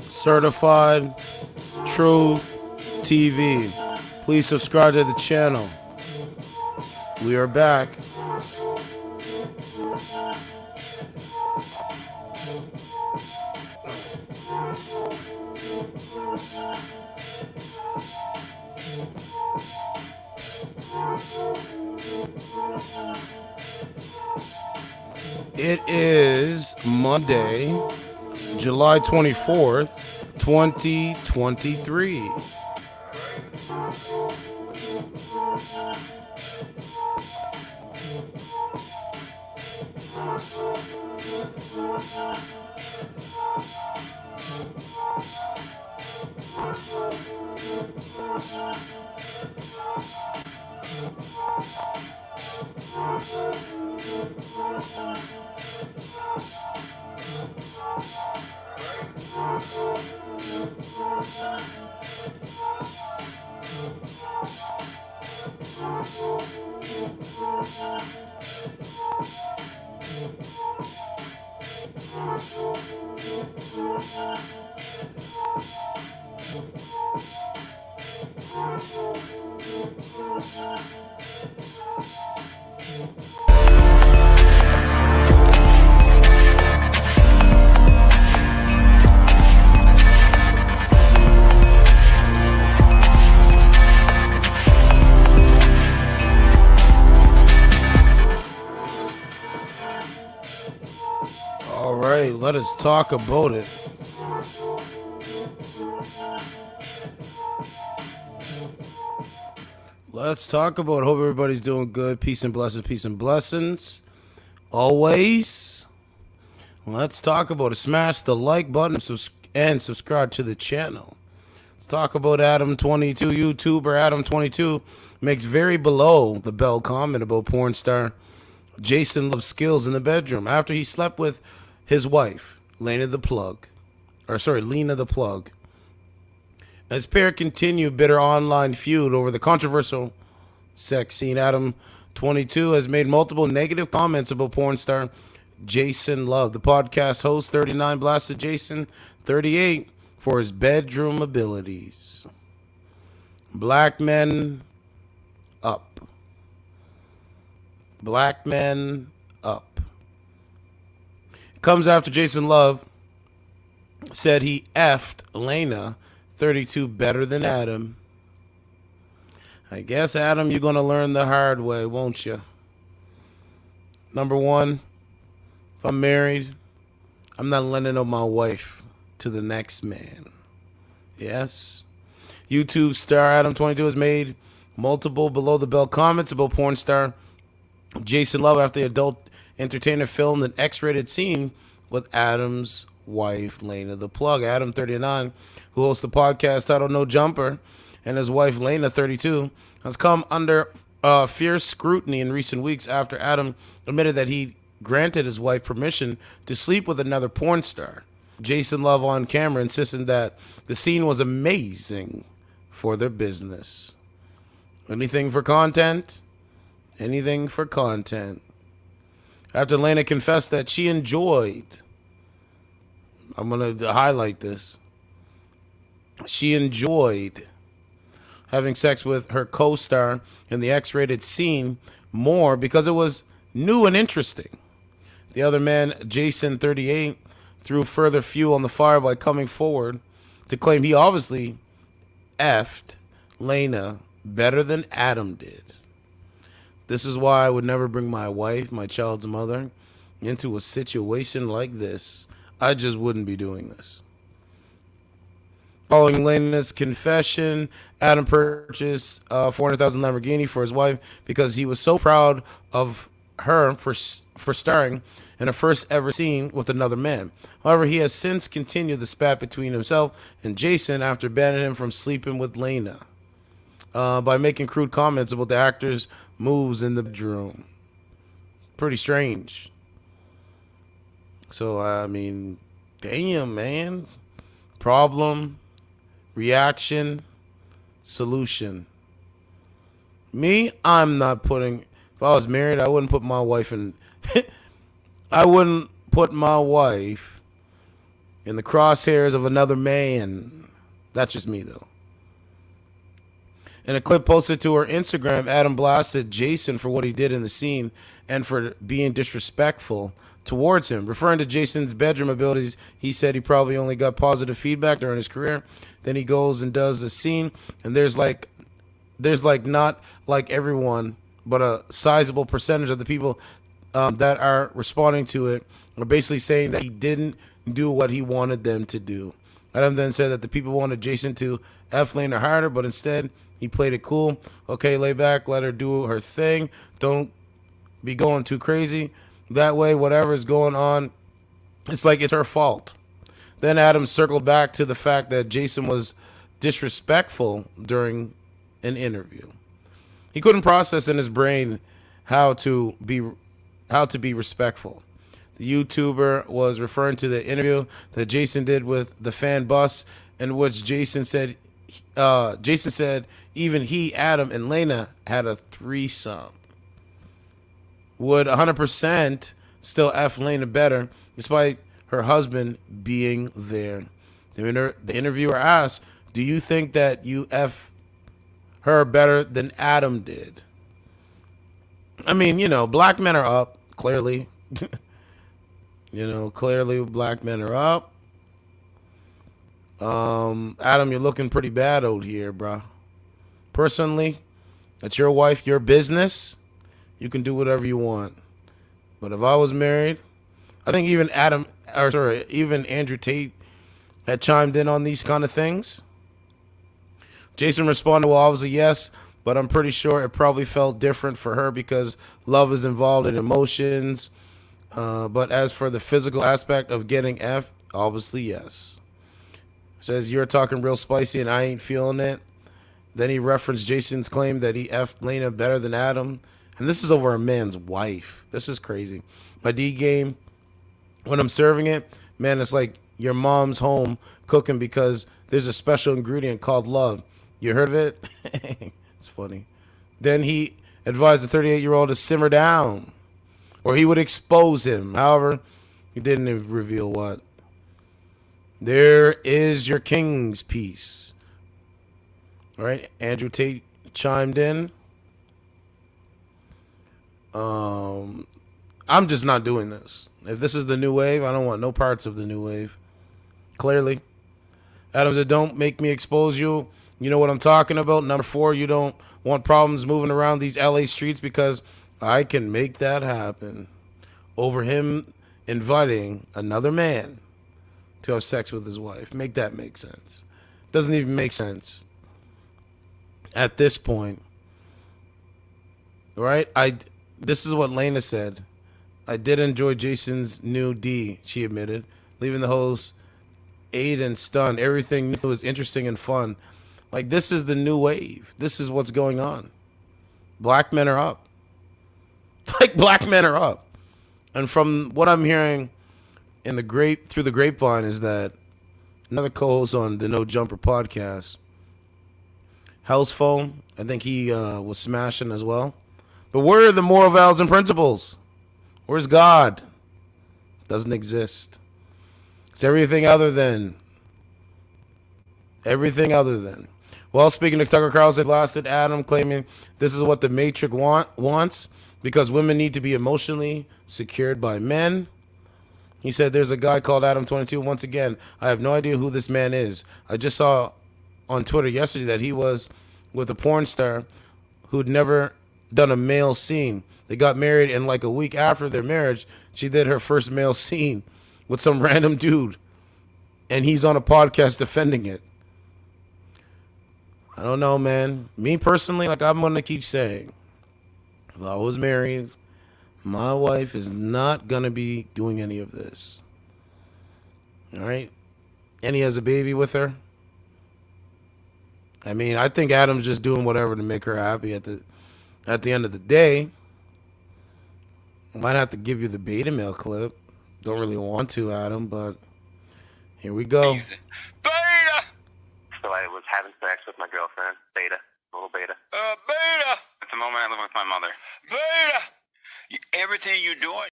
Certified Truth TV. Please subscribe to the channel. We are back. It is Monday, July 24th, 2023. All right, let us talk about it. Let's talk about it. Hope everybody's doing good. Peace and blessings, peace and blessings. Always. Let's talk about it. Smash the like button and subscribe to the channel. Let's talk about Adam22. YouTuber Adam22 makes very below the belt comment about porn star Jason Luv's skills in the bedroom after he slept with his wife, Lena the Plug. As pair continue bitter online feud over the controversial sex scene, Adam22 has made multiple negative comments about porn star Jason Luv. The podcast host 39 blasted Jason 38 for his bedroom abilities. Black men up. Black men up. Comes after Jason Luv said he effed Lena 32 better than Adam. I guess, Adam, you're going to learn the hard way, won't you? Number one, if I'm married, I'm not lending up my wife to the next man. Yes? YouTube star Adam22 has made multiple below-the-belt comments about porn star Jason Luv after the adult entertainer filmed an X-rated scene with Adam's wife, Lena the Plug. Adam39, who hosts the podcast titled No Jumper, and his wife, Lena, 32, has come under fierce scrutiny in recent weeks after Adam admitted that he granted his wife permission to sleep with another porn star. Jason Luv on camera insisted that the scene was amazing for their business. Anything for content? Anything for content. After Lena confessed that she enjoyed, I'm going to highlight this, she enjoyed having sex with her co-star in the X-rated scene more because it was new and interesting. The other man, Jason 38, threw further fuel on the fire by coming forward to claim he obviously effed Lena better than Adam did. This is why I would never bring my wife, my child's mother, into a situation like this. I just wouldn't be doing this. Following Lena's confession, Adam purchased a $400,000 Lamborghini for his wife because he was so proud of her for starring in her first ever scene with another man. However, he has since continued the spat between himself and Jason after banning him from sleeping with Lena by making crude comments about the actor's moves in the bedroom. Pretty strange. So, I mean, damn, man. Problem, reaction, solution. Me, I'm not putting. If I was married, I wouldn't put my wife in. I wouldn't put my wife in the crosshairs of another man. That's just me, though. In a clip posted to her Instagram, Adam blasted Jason for what he did in the scene and for being disrespectful towards him. Referring to Jason's bedroom abilities, he said he probably only got positive feedback during his career. Then he goes and does the scene, and there's not like everyone, but a sizable percentage of the people that are responding to it are basically saying that he didn't do what he wanted them to do. Adam then said that the people wanted Jason to F Lena harder, but instead he played it cool. Okay, lay back, let her do her thing. Don't be going too crazy. That way, whatever is going on, it's like it's her fault. Then Adam circled back to the fact that Jason was disrespectful during an interview. He couldn't process in his brain how to be respectful. The YouTuber was referring to the interview that Jason did with the fan bus, in which Jason said even he, Adam, and Lena had a threesome. Would 100% still F Lena better, despite her husband being there. The interviewer asked, "Do you think that you F her better than Adam did?" I mean, black men are up, clearly. Clearly black men are up. Adam, you're looking pretty bad out here, bro. Personally, it's your wife, your business. You can do whatever you want. But if I was married, I think even even Andrew Tate had chimed in on these kind of things. Jason responded, well, obviously yes, but I'm pretty sure it probably felt different for her because love is involved in emotions. But as for the physical aspect of getting F, obviously yes. Says, you're talking real spicy and I ain't feeling it. Then he referenced Jason's claim that he F'd Lena better than Adam. And this is over a man's wife. This is crazy. My D game, when I'm serving it, man, it's like your mom's home cooking because there's a special ingredient called love. You heard of it? It's funny. Then he advised the 38-year-old to simmer down, or he would expose him. However, he didn't reveal what. There is your king's piece. All right, Andrew Tate chimed in. I'm just not doing this. If this is the new wave, I don't want no parts of the new wave. Clearly. Adam said, don't make me expose you. You know what I'm talking about. Number 4, you don't want problems moving around these LA streets because I can make that happen. Over him inviting another man to have sex with his wife. Make that make sense. Doesn't even make sense at this point. Right? This is what Lena said. I did enjoy Jason's new D, she admitted. Leaving the host aid and stunned. Everything new was interesting and fun. Like, this is the new wave. This is what's going on. Black men are up. Like, black men are up. And from what I'm hearing through the grapevine is that another co-host on the No Jumper podcast, House Phone, I think he was smashing as well. But where are the moral values and principles? Where's God? Doesn't exist. It's everything other than. Everything other than. Well, speaking of Tucker Carlson, blasted Adam, claiming this is what the Matrix wants because women need to be emotionally secured by men. He said there's a guy called Adam22. Once again, I have no idea who this man is. I just saw on Twitter yesterday that he was with a porn star who'd never done a male scene. They got married, and like a week after their marriage, she did her first male scene with some random dude. And he's on a podcast defending it. I don't know, man. Me personally, like I'm going to keep saying, if I was married, my wife is not going to be doing any of this. All right? And he has a baby with her. I mean, I think Adam's just doing whatever to make her happy at the end of the day. I might have to give you the beta mail clip. Don't really want to, Adam, but here we go. Beta! So I was having sex with my girlfriend, Beta, little Beta. Beta! At the moment, I live with my mother. Beta! Everything you're doing.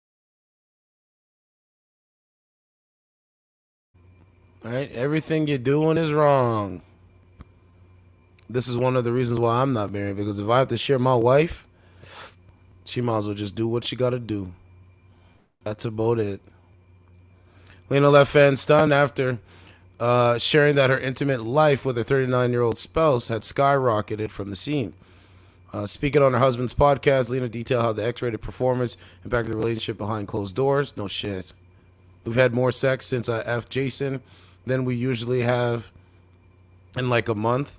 All right, everything you're doing is wrong. This is one of the reasons why I'm not married, because if I have to share my wife, she might as well just do what she got to do. That's about it. Lena left fans stunned after sharing that her intimate life with her 39-year-old spouse had skyrocketed from the scene. Speaking on her husband's podcast, Lena detailed how the X-rated performance impacted the relationship behind closed doors. No shit. We've had more sex since I F Jason than we usually have in like a month.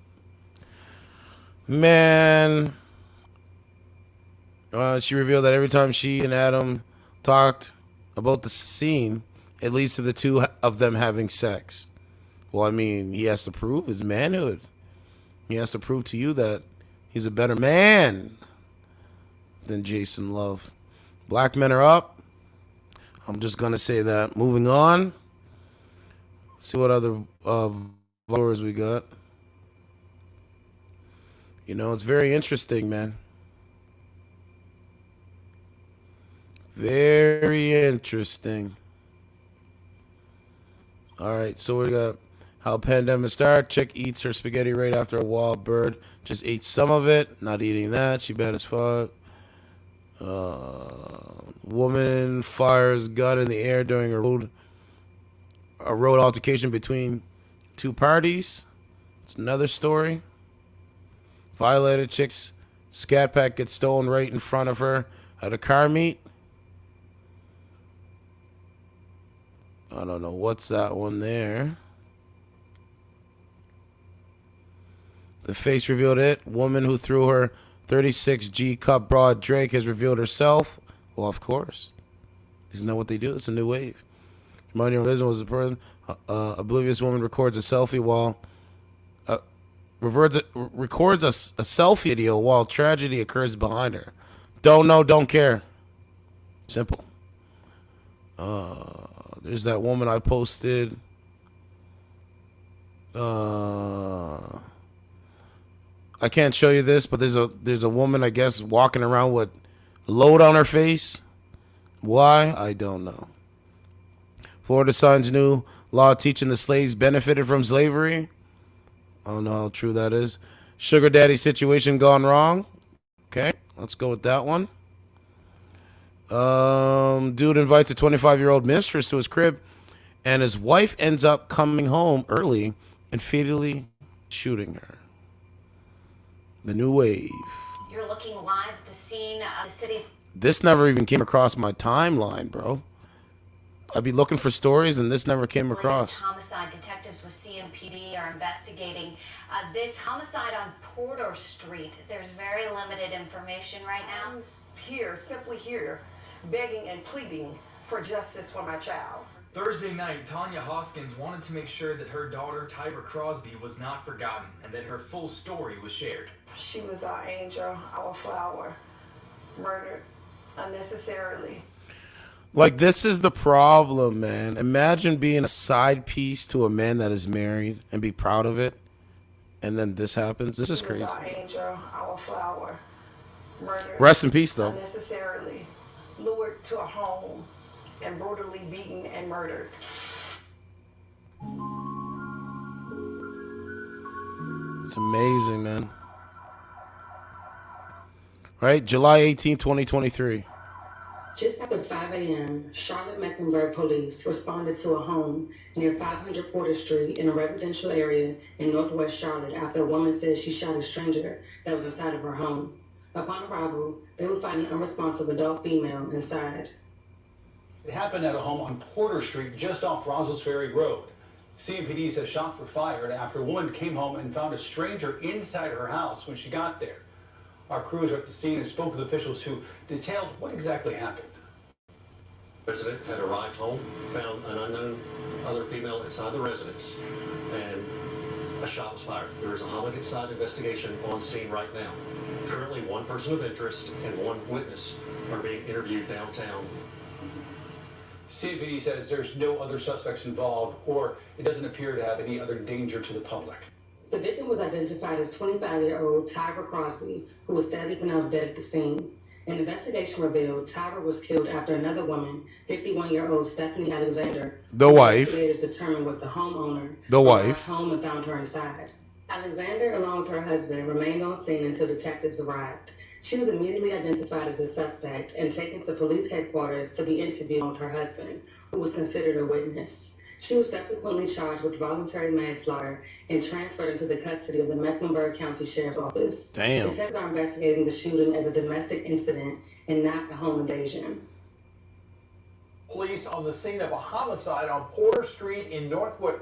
Man. She revealed that every time she and Adam talked about the scene, it leads to the two of them having sex. Well, I mean, he has to prove his manhood. He has to prove to you that he's a better man than Jason Luv. Black men are up. I'm just going to say that. Moving on. Let's see what other followers we got. You know, it's very interesting, man. Very interesting. All right, so we got how pandemic started. Chick eats her spaghetti right after a wild bird. Just ate some of it. Not eating that. She bad as fuck. Woman fires gun in the air during a road altercation between two parties. It's another story. Violated chick's scat pack gets stolen right in front of her at a car meet. I don't know what's that one there. The face revealed it. Woman who threw her 36G cup broad Drake has revealed herself. Well, of course. Isn't that what they do? It's a new wave. Money or vision was a person. Oblivious woman records a selfie while records a selfie video while tragedy occurs behind her. Don't know, don't care. Simple. There's that woman I posted. I can't show you this, but there's a woman, I guess, walking around with load on her face. Why? I don't know. Florida signs new law teaching the slaves benefited from slavery. I don't know how true that is. Sugar daddy situation gone wrong. Okay, let's go with that one. Dude invites a 25-year-old mistress to his crib, and his wife ends up coming home early and fatally shooting her. The new wave. You're looking live at the scene of the city's... This never even came across my timeline, bro. I'd be looking for stories, and this never came across. Homicide detectives with CMPD are investigating this homicide on Porter Street. There's very limited information right now. Simply here, begging and pleading for justice for my child. Thursday night, Tanya Hoskins wanted to make sure that her daughter, Tyra Crosby, was not forgotten and that her full story was shared. She was our angel, our flower, murdered unnecessarily. Like, this is the problem, man. Imagine being a side piece to a man that is married and be proud of it, and then this happens. This is crazy. She was our angel, our flower, murdered. Rest in peace, though. Unnecessarily lured to a home and brutally beaten and murdered. It's amazing, man. Right, July 18, 2023. Just after 5 a.m., Charlotte-Mecklenburg police responded to a home near 500 Porter Street in a residential area in northwest Charlotte after a woman said she shot a stranger that was inside of her home. Upon arrival, they would find an unresponsive adult female inside. It happened at a home on Porter Street just off Roswell's Ferry Road. CMPD says shots were fired after a woman came home and found a stranger inside her house when she got there. Our crews are at the scene and spoke with officials who detailed what exactly happened. The resident had arrived home, found an unknown other female inside the residence, and a shot was fired. There is a homicide investigation on scene right now. Currently, one person of interest and one witness are being interviewed downtown. CMPD says there's no other suspects involved, or it doesn't appear to have any other danger to the public. The victim was identified as 25-year-old Tyra Crosby, who was sadly pronounced dead at the scene. An investigation revealed Tyra was killed after another woman, 51-year-old Stephanie Alexander, the who wife, investigators determined was the homeowner, the wife, home and found her inside. Alexander, along with her husband, remained on scene until detectives arrived. She was immediately identified as a suspect and taken to police headquarters to be interviewed with her husband, who was considered a witness. She was subsequently charged with voluntary manslaughter and transferred into the custody of the Mecklenburg County Sheriff's Office. Damn. Detectives are investigating the shooting as a domestic incident and not a home invasion. Police on the scene of a homicide on Porter Street in Northwood.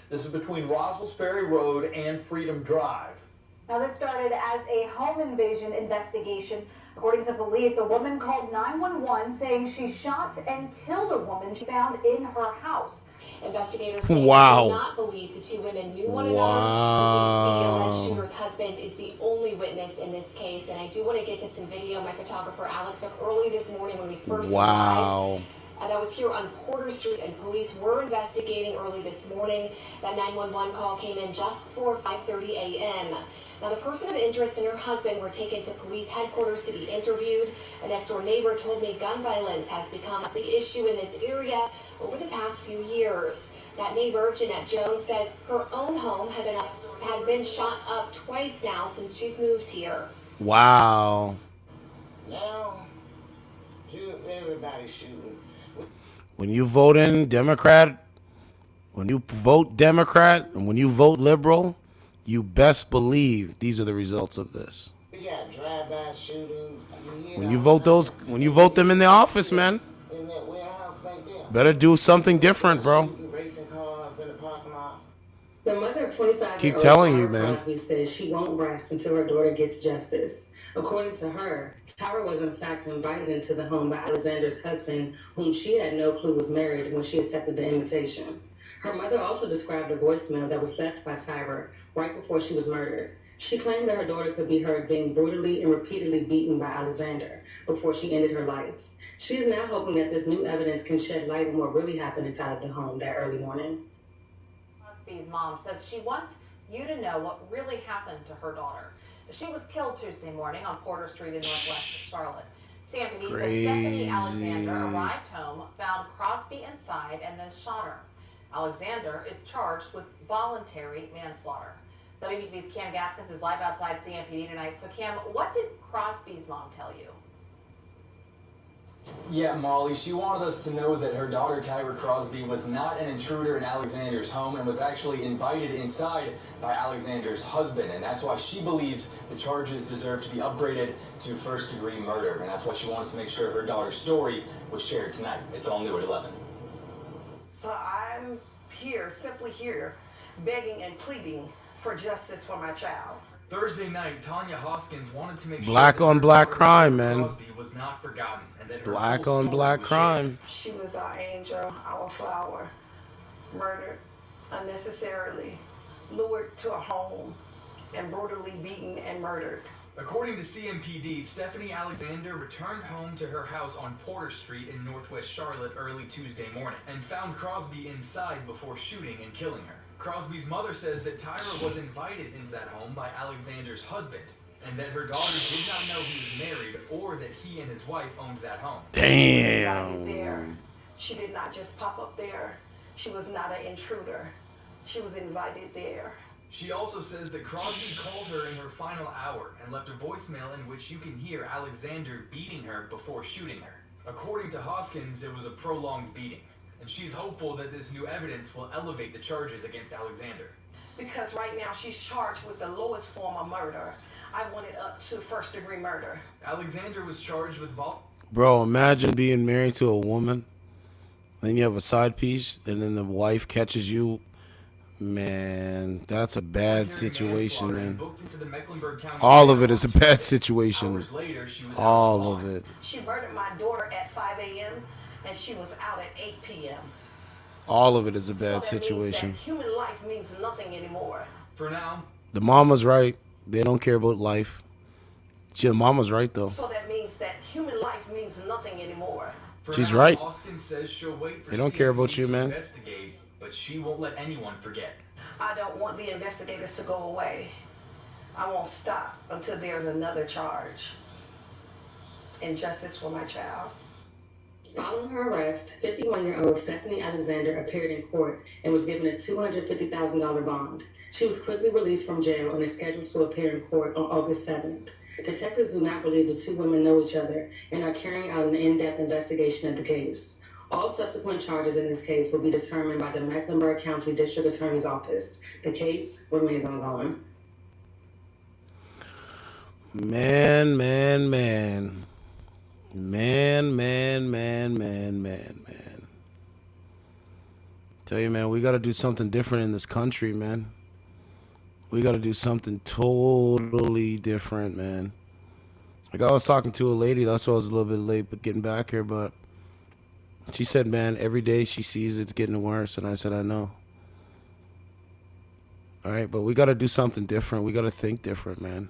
This is between Roswell's Ferry Road and Freedom Drive. Now, this started as a home invasion investigation. According to police, a woman called 911 saying she shot and killed a woman she found in her house. Investigators say wow. they do not believe the two women knew one another. The alleged shooter's husband is the only witness in this case. And I do want to get to some video my photographer Alex took early this morning when we first arrived. That was here on Porter Street, and police were investigating early this morning. That 911 call came in just before 5:30 a.m. Now, the person of interest and her husband were taken to police headquarters to be interviewed. A next-door neighbor told me gun violence has become a big issue in this area over the past few years. That neighbor, Jeanette Jones, says her own home has been shot up twice now since she's moved here. Wow. Now, everybody's shooting. When you vote in Democrat, when you vote Democrat, and when you vote liberal, you best believe these are the results of this. We got drive-by shootings. When you vote them in the office, man, in that warehouse back there. better do something different, bro. Racing cars in the parking lot. The mother of 25-year-old Keep telling you, Tyra man. Crosby says she won't rest until her daughter gets justice. According to her, Tyra was in fact invited into the home by Alexander's husband, whom she had no clue was married when she accepted the invitation. Her mother also described a voicemail that was left by Tyra right before she was murdered. She claimed that her daughter could be heard being brutally and repeatedly beaten by Alexander before she ended her life. She is now hoping that this new evidence can shed light on what really happened inside of the home that early morning. Crosby's mom says she wants you to know what really happened to her daughter. She was killed Tuesday morning on Porter Street in Northwest Charlotte. CMPD says Stephanie Alexander arrived home, found Crosby inside, and then shot her. Alexander is charged with voluntary manslaughter. WBTV's Cam Gaskins is live outside CMPD tonight. So, Cam, what did Crosby's mom tell you? Yeah, Molly, she wanted us to know that her daughter Tyra Crosby was not an intruder in Alexander's home and was actually invited inside by Alexander's husband, and that's why she believes the charges deserve to be upgraded to first-degree murder, and that's why she wanted to make sure her daughter's story was shared tonight. It's all new at 11. So I'm here, simply here, begging and pleading for justice for my child. Thursday night, Tanya Hoskins wanted to make Black sure on that black her crime, daughter man. Crosby was not forgotten, and that her Black full on story black was crime. She was our angel, our flower, murdered unnecessarily, lured to a home, and brutally beaten and murdered. According to CMPD, Stephanie Alexander returned home to her house on Porter Street in Northwest Charlotte early Tuesday morning and found Crosby inside before shooting and killing her. Crosby's mother says that Tyra was invited into that home by Alexander's husband and that her daughter did not know he was married or that he and his wife owned that home. Damn. She did not just pop up there. She was not an intruder. She was invited there. She also says that Crosby called her in her final hour and left a voicemail in which you can hear Alexander beating her before shooting her. According to Hoskins, it was a prolonged beating, and she's hopeful that this new evidence will elevate the charges against Alexander. Because right now she's charged with the lowest form of murder. I want it up to first-degree murder. Alexander was charged with Bro, imagine being married to a woman, then you have a side piece, and then the wife catches you. Man, that's a bad situation, man. All of it is a bad situation. All of it. She murdered my daughter at 5 a.m. and she was out at 8 p.m. All of it is a bad So that situation. means that human life means nothing anymore. For now. The mama's right. They don't care about life. The mama's right, though. So that means that human life means nothing anymore. She's right. Hoskins says she'll wait for They don't care about CMPD you, to man. investigate, but she won't let anyone forget. I don't want the investigators to go away. I won't stop until there's another charge and justice for my child. Following her arrest, 51-year-old Stephanie Alexander appeared in court and was given a $250,000 bond. She was quickly released from jail and is scheduled to appear in court on August 7th. Detectives do not believe the two women know each other and are carrying out an in-depth investigation of the case. All subsequent charges in this case will be determined by the Mecklenburg County District Attorney's Office. The case remains ongoing. Man. Tell you, man, we got to do something different in this country, man. We got to do something totally different, man. Like, I was talking to a lady, that's why I was a little bit late, but getting back here, but she said, man, every day she sees it's getting worse, and I said, I know. All right, but we got to do something different. We got to think different, man.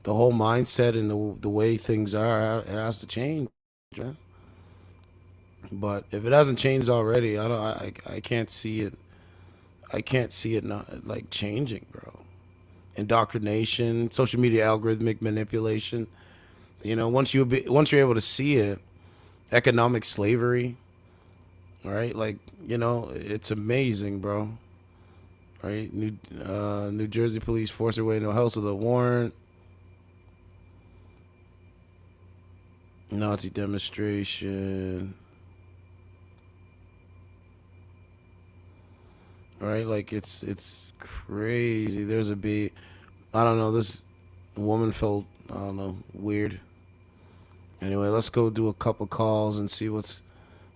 The whole mindset and the way things are, it has to change, man. But if it hasn't changed already, I can't see it. I can't see it not like changing, bro. Indoctrination, social media algorithmic manipulation. You know, once you're able to see it, economic slavery. All right, like, you know, it's amazing, bro. All right, New Jersey police forced their way into a house with a warrant. Nazi demonstration. Right, like it's crazy. There's a beat. I don't know. This woman felt, I don't know, weird. Anyway, let's go do a couple calls and see what's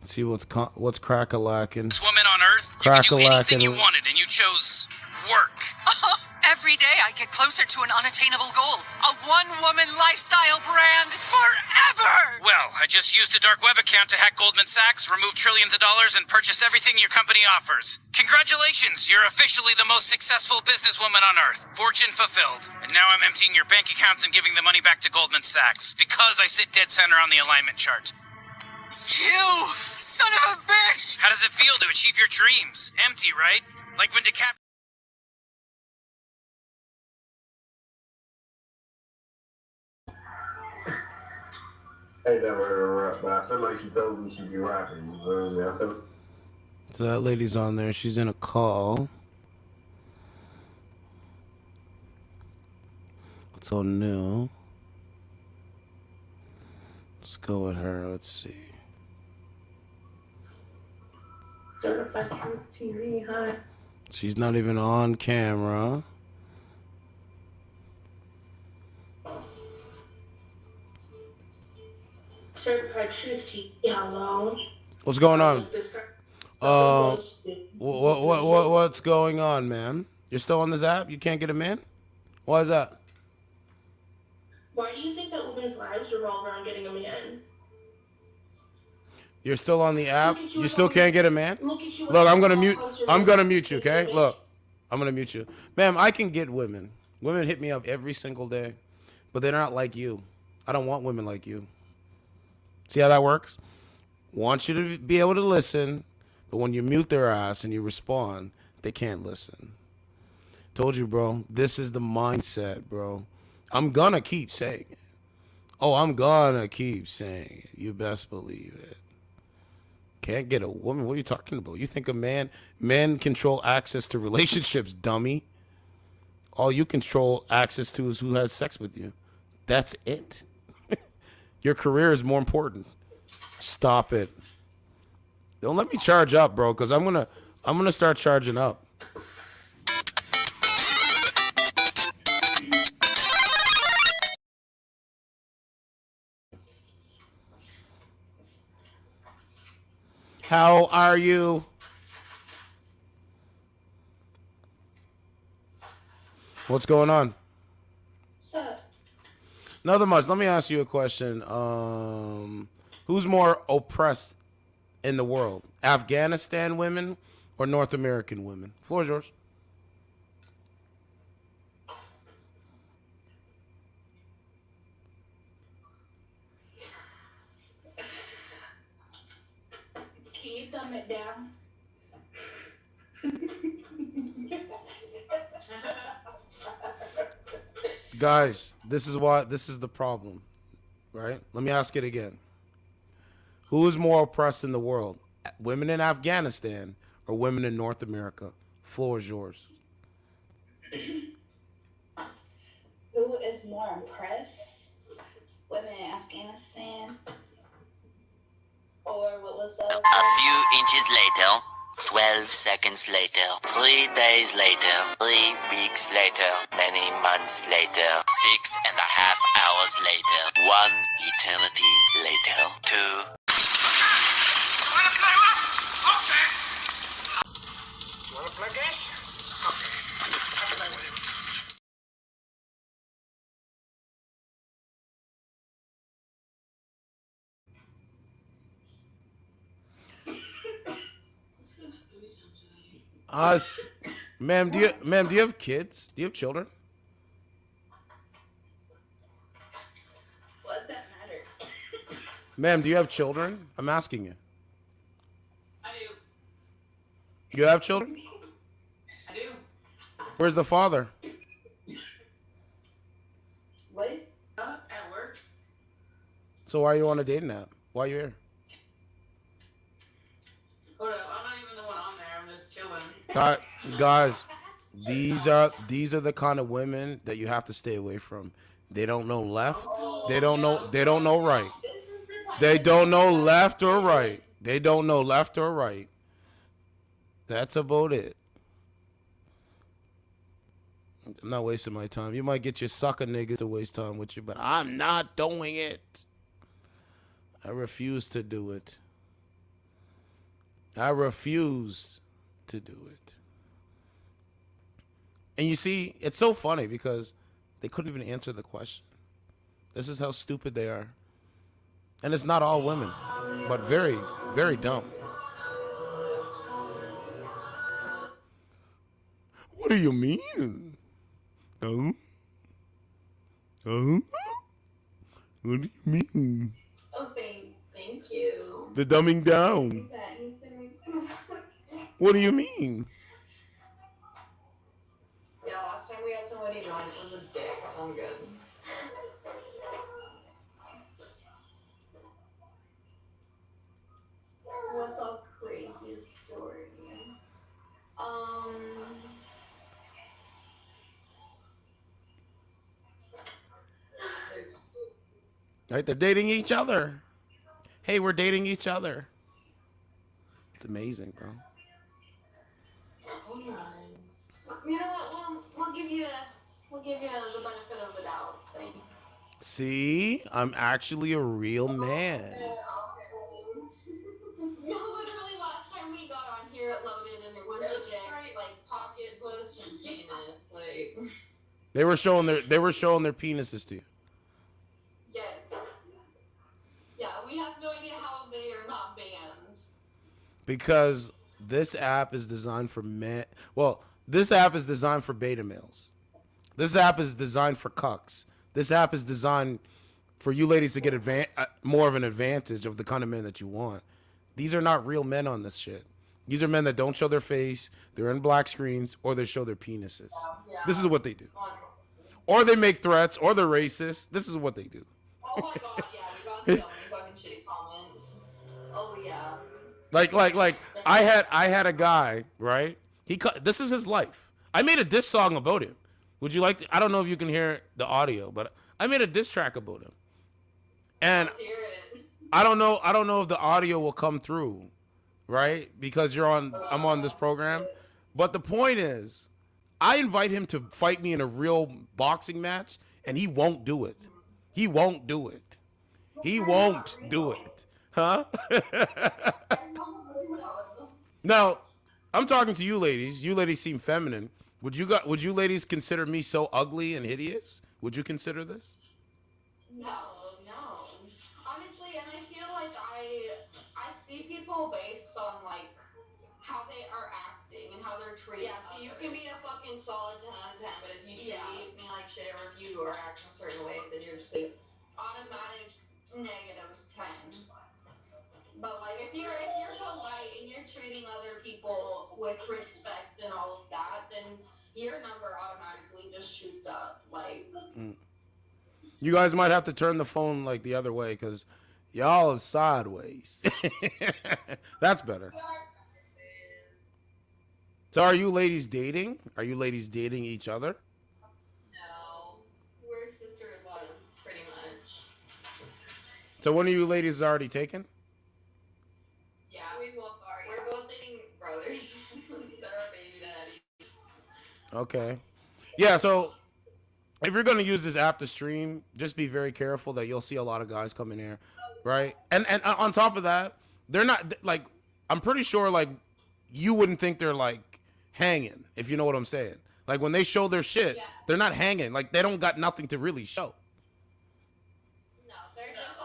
crack-a-lacking. This woman on Earth, you could do anything you wanted, and you chose work. Every day I get closer to an unattainable goal. A one-woman lifestyle brand forever! Well, I just used a dark web account to hack Goldman Sachs, remove trillions of dollars, and purchase everything your company offers. Congratulations, you're officially the most successful businesswoman on Earth. Fortune fulfilled. And now I'm emptying your bank accounts and giving the money back to Goldman Sachs, because I sit dead center on the alignment chart. You son of a bitch! How does it feel to achieve your dreams? Empty, right? Like when Ain't that way to rap, but I feel like she told me she'd be rapping. You know what I'm saying? I feel So that lady's on there. She's in a call. It's all new. Let's go with her. Let's see. Certified Truth TV, hi. She's not even on camera. Certified Truth TV, hello. What's going on? What's going on, man? You're still on this app? You can't get him in? Why is that? Why do you think that women's lives revolve around getting a man? You're still on the app? You still can't get him in? Look, I'm gonna mute you, okay? Look, I'm gonna mute you. Ma'am, I can get women. Women hit me up every single day, but they're not like you. I don't want women like you. See how that works? Want you to be able to listen, but when you mute their ass and you respond, they can't listen. Told you, bro. This is the mindset, bro. I'm gonna keep saying it. Oh, I'm gonna keep saying it. You best believe it. Can't get a woman. What are you talking about? You think men control access to relationships, dummy. All you control access to is who has sex with you. That's it. Your career is more important. Stop it. Don't let me charge up, bro, because I'm gonna start charging up. How are you? What's going on? What's up? Nothing much. Let me ask you a question. Who's more oppressed in the world? Afghanistan women or North American women? Floor is yours. Can you thumb it down? Guys, this is the problem, right? Let me ask it again. Who is more oppressed in the world? Women in Afghanistan or women in North America? Floor is yours. Who is more impressed? Women in Afghanistan? Or what was the other? A few inches later, 12 seconds later, 3 days later, 3 weeks later, many months later, 6.5 hours later, 1 eternity later, 2. Wanna play rough? Okay. Wanna play this? Okay. I'll play with it. Ma'am, do you have kids? Do you have children? What does that matter? Ma'am, do you have children? I'm asking you. I do. You have children? I do. Where's the father? What? At work. So why are you on a dating app? Why are you here? Hold up, I'm not even the one on there. I'm just chilling. Guys, these are the kind of women that you have to stay away from. They don't know left. They don't know right. They don't know left or right. They don't know left or right. That's about it. I'm not wasting my time. You might get your sucker niggas to waste time with you, but I'm not doing it. I refuse to do it. I refuse to do it. And you see, it's so funny because they couldn't even answer the question. This is how stupid they are. And it's not all women, but very, very dumb. What do you mean? Oh? Oh? What do you mean? Oh, thank you. The dumbing down. What do you mean? Yeah, last time we had somebody join, it was a dick, so I'm good. What's our craziest story? Right? They're dating each other. Hey, we're dating each other. It's amazing, bro. Hold on. You know what? We'll give you the benefit of the doubt thing. See? I'm actually a real man. No, literally last time we got on here it loaded and it was a straight like pocket puss and penis. Like They were showing their penises to you. yeah. Yeah, we have no idea how they are not banned. Because this app is designed for men. Well, this app is designed for beta males. This app is designed for cucks. This app is designed for you ladies to get more of an advantage of the kind of men that you want. These are not real men on this shit. These are men that don't show their face, they're in black screens, or they show their penises. Yeah. This is what they do. Or they make threats, or they're racist. This is what they do. Oh my god, yeah, we got so many fucking shitty comments. Oh yeah. Like I had a guy, right? This is his life. I made a diss song about him. Would you like to? I don't know if you can hear the audio, but I made a diss track about him. And Let's hear it. I don't know if the audio will come through, right? Because I'm on this program. But the point is, I invite him to fight me in a real boxing match, and he won't do it. He won't do it. He won't do it. Huh? Now, I'm talking to you ladies. You ladies seem feminine. Would you ladies consider me so ugly and hideous? Would you consider this? No. Honestly, and I feel like I see people based on like how they are acting and how they're treating. Yeah, so you can be a fucking solid 10 out of 10, but if you treat me like shit or if you are acting a certain way, then you're just like automatic negative 10. But like if you're polite and you're treating other people with respect and all of that, then your number automatically just shoots up. Like You guys might have to turn the phone like the other way because y'all is sideways. That's better. So are you ladies dating? Are you ladies dating each other? no, we're sister-in-law pretty much. So one of you ladies is already taken? Yeah, we both are. We're both dating brothers. They're our baby daddies. Okay. Yeah, so if you're going to use this app to stream, just be very careful that you'll see a lot of guys come in here, right? And on top of that, they're not, like, I'm pretty sure, like, you wouldn't think they're, like, hanging, if you know what I'm saying. Like, when they show their shit, they're not hanging. Like, they don't got nothing to really show. No, they're just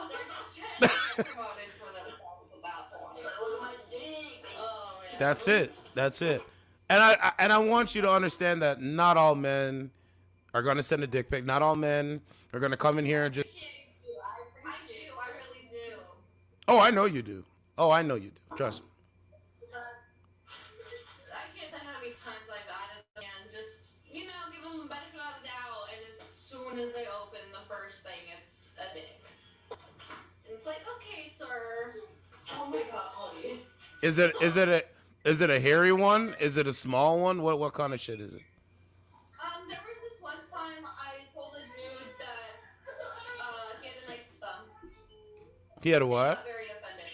trying to get promoted for themselves at that point. Oh, yeah. That's it. That's it. And I want you to understand that not all men are going to send a dick pic. Not all men are going to come in here and just... I really do. Oh, I know you do. Oh, I know you do. Trust me. I can't tell you how many times I've added them and just, you know, give them the benefit of the doubt, and as soon as they open the first thing, it's a dick. And it's like, okay, sir. Oh my god. Is it a hairy one? Is it a small one? What kind of shit is it? There was this one time I told a dude that he had a nice thumb. He had a He what? got very offended.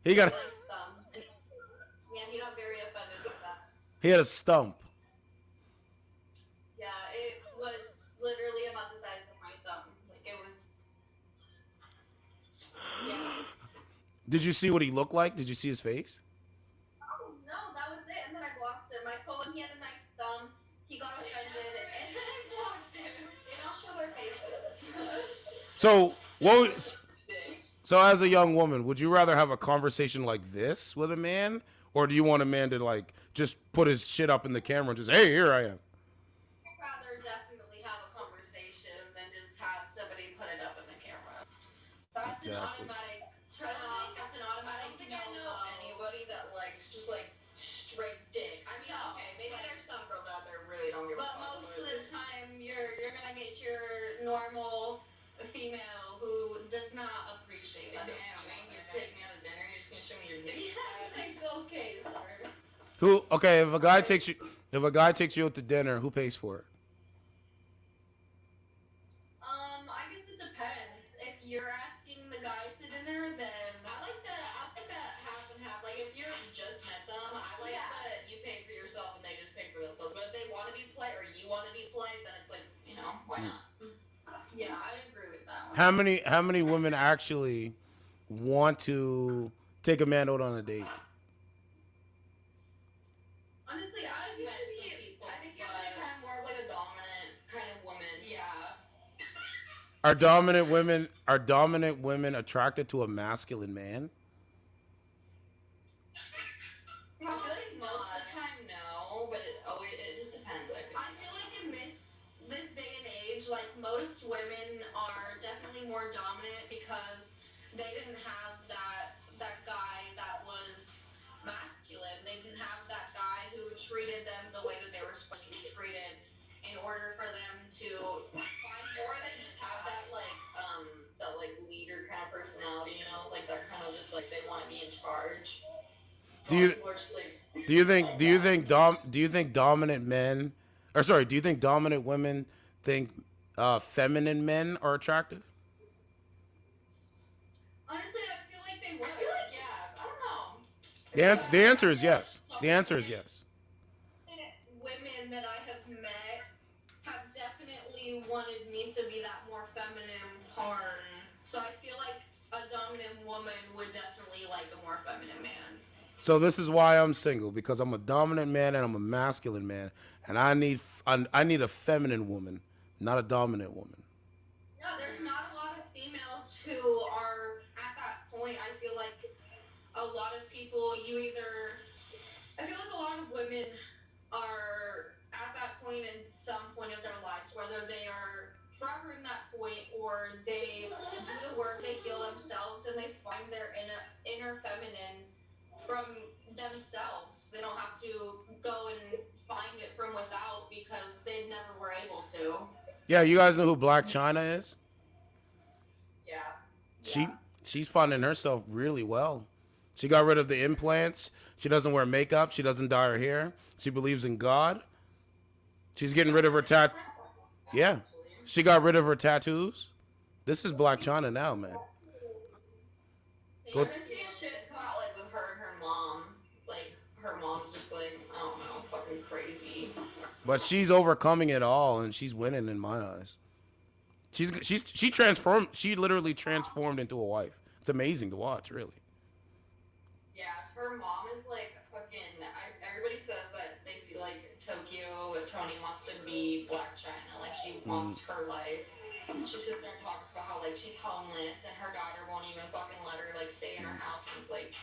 He got a nice thumb. Yeah, he got very offended with that. he had a stump. Yeah, it was literally about the size of my thumb. Like, it was... Yeah. Did you see what he looked like? Did you see his face? Oh, no, that was it. And then I blocked him. I told him he had a nice thumb. He got offended, and then I blocked him. They don't show their faces. So so as a young woman, would you rather have a conversation like this with a man, or do you want a man to like just put his shit up in the camera and just, hey, here I am? I'd rather definitely have a conversation than just have somebody put it up in the camera. That's an automatic turn off. That's an automatic. I don't think I know anybody that likes just like straight dick. I mean, okay, maybe there's some girls out there who really don't give a fuck. But most of the time, you're gonna get your normal female who does not appreciate it. Damn, man, you take me out to dinner, you're just gonna show me your dick. Yeah, like, okay, sir. Who? Okay, if a guy takes you out to dinner, who pays for it? I guess it depends. If you're asking the guy to dinner, then I like that half and half. Like, if you're just met them, I like that you pay for yourself and they just pay for themselves. But if they want to be polite or you want to be polite, then it's like, you know, why not? Yeah, I agree with that one. How many women actually want to take a man out on a date? Honestly, I've met some people. I think you're like kind of more of like a dominant kind of woman. Yeah. Are dominant women attracted to a masculine man? I feel like most of the time, no, but it just depends. I feel like in this day and age, like most women are definitely more dominant because they didn't have that guy that was masculine. They didn't have that guy who treated them the way that they were supposed to be treated in order for them to find more than just have that leader kind of personality, you know, like they're kind of just like they want to be in charge. Do you think dominant men, or sorry, do you think dominant women think feminine men are attractive? Honestly, I feel like they would. Yeah, I don't know. The answer is yes. The answer is yes. Women that I have met have definitely wanted me to be that more feminine part. So I feel like a dominant woman would definitely like a more feminine man. So this is why I'm single, because I'm a dominant man and I'm a masculine man, and I need a feminine woman, not a dominant woman. No, there's not a lot of females who are at that point. I feel like a lot of people, I feel like a lot of women are at that point in some point of their lives, whether they are forever in that point or they do the work, they heal themselves, and they find their inner inner feminine from themselves. They don't have to go and find it from without because they never were able to. Yeah, you guys know who Black China is? Yeah. She's finding herself really well. She got rid of the implants. She doesn't wear makeup. She doesn't dye her hair. She believes in God. She's getting rid of her Yeah. She got rid of her tattoos. This is Black China now, man. I've been seeing shit come out like with her and her mom. Like her mom's just like, I don't know, fucking crazy. But she's overcoming it all, and she's winning in my eyes. She transformed. She literally transformed into a wife. It's amazing to watch, really. Yeah, her mom is like fucking. Everybody says that they feel like Tokyo Tony wants to be Black China. Like she wants her life. She sits there and talks about how like she's homeless and her daughter won't even fucking let her like stay in her house. And it's like,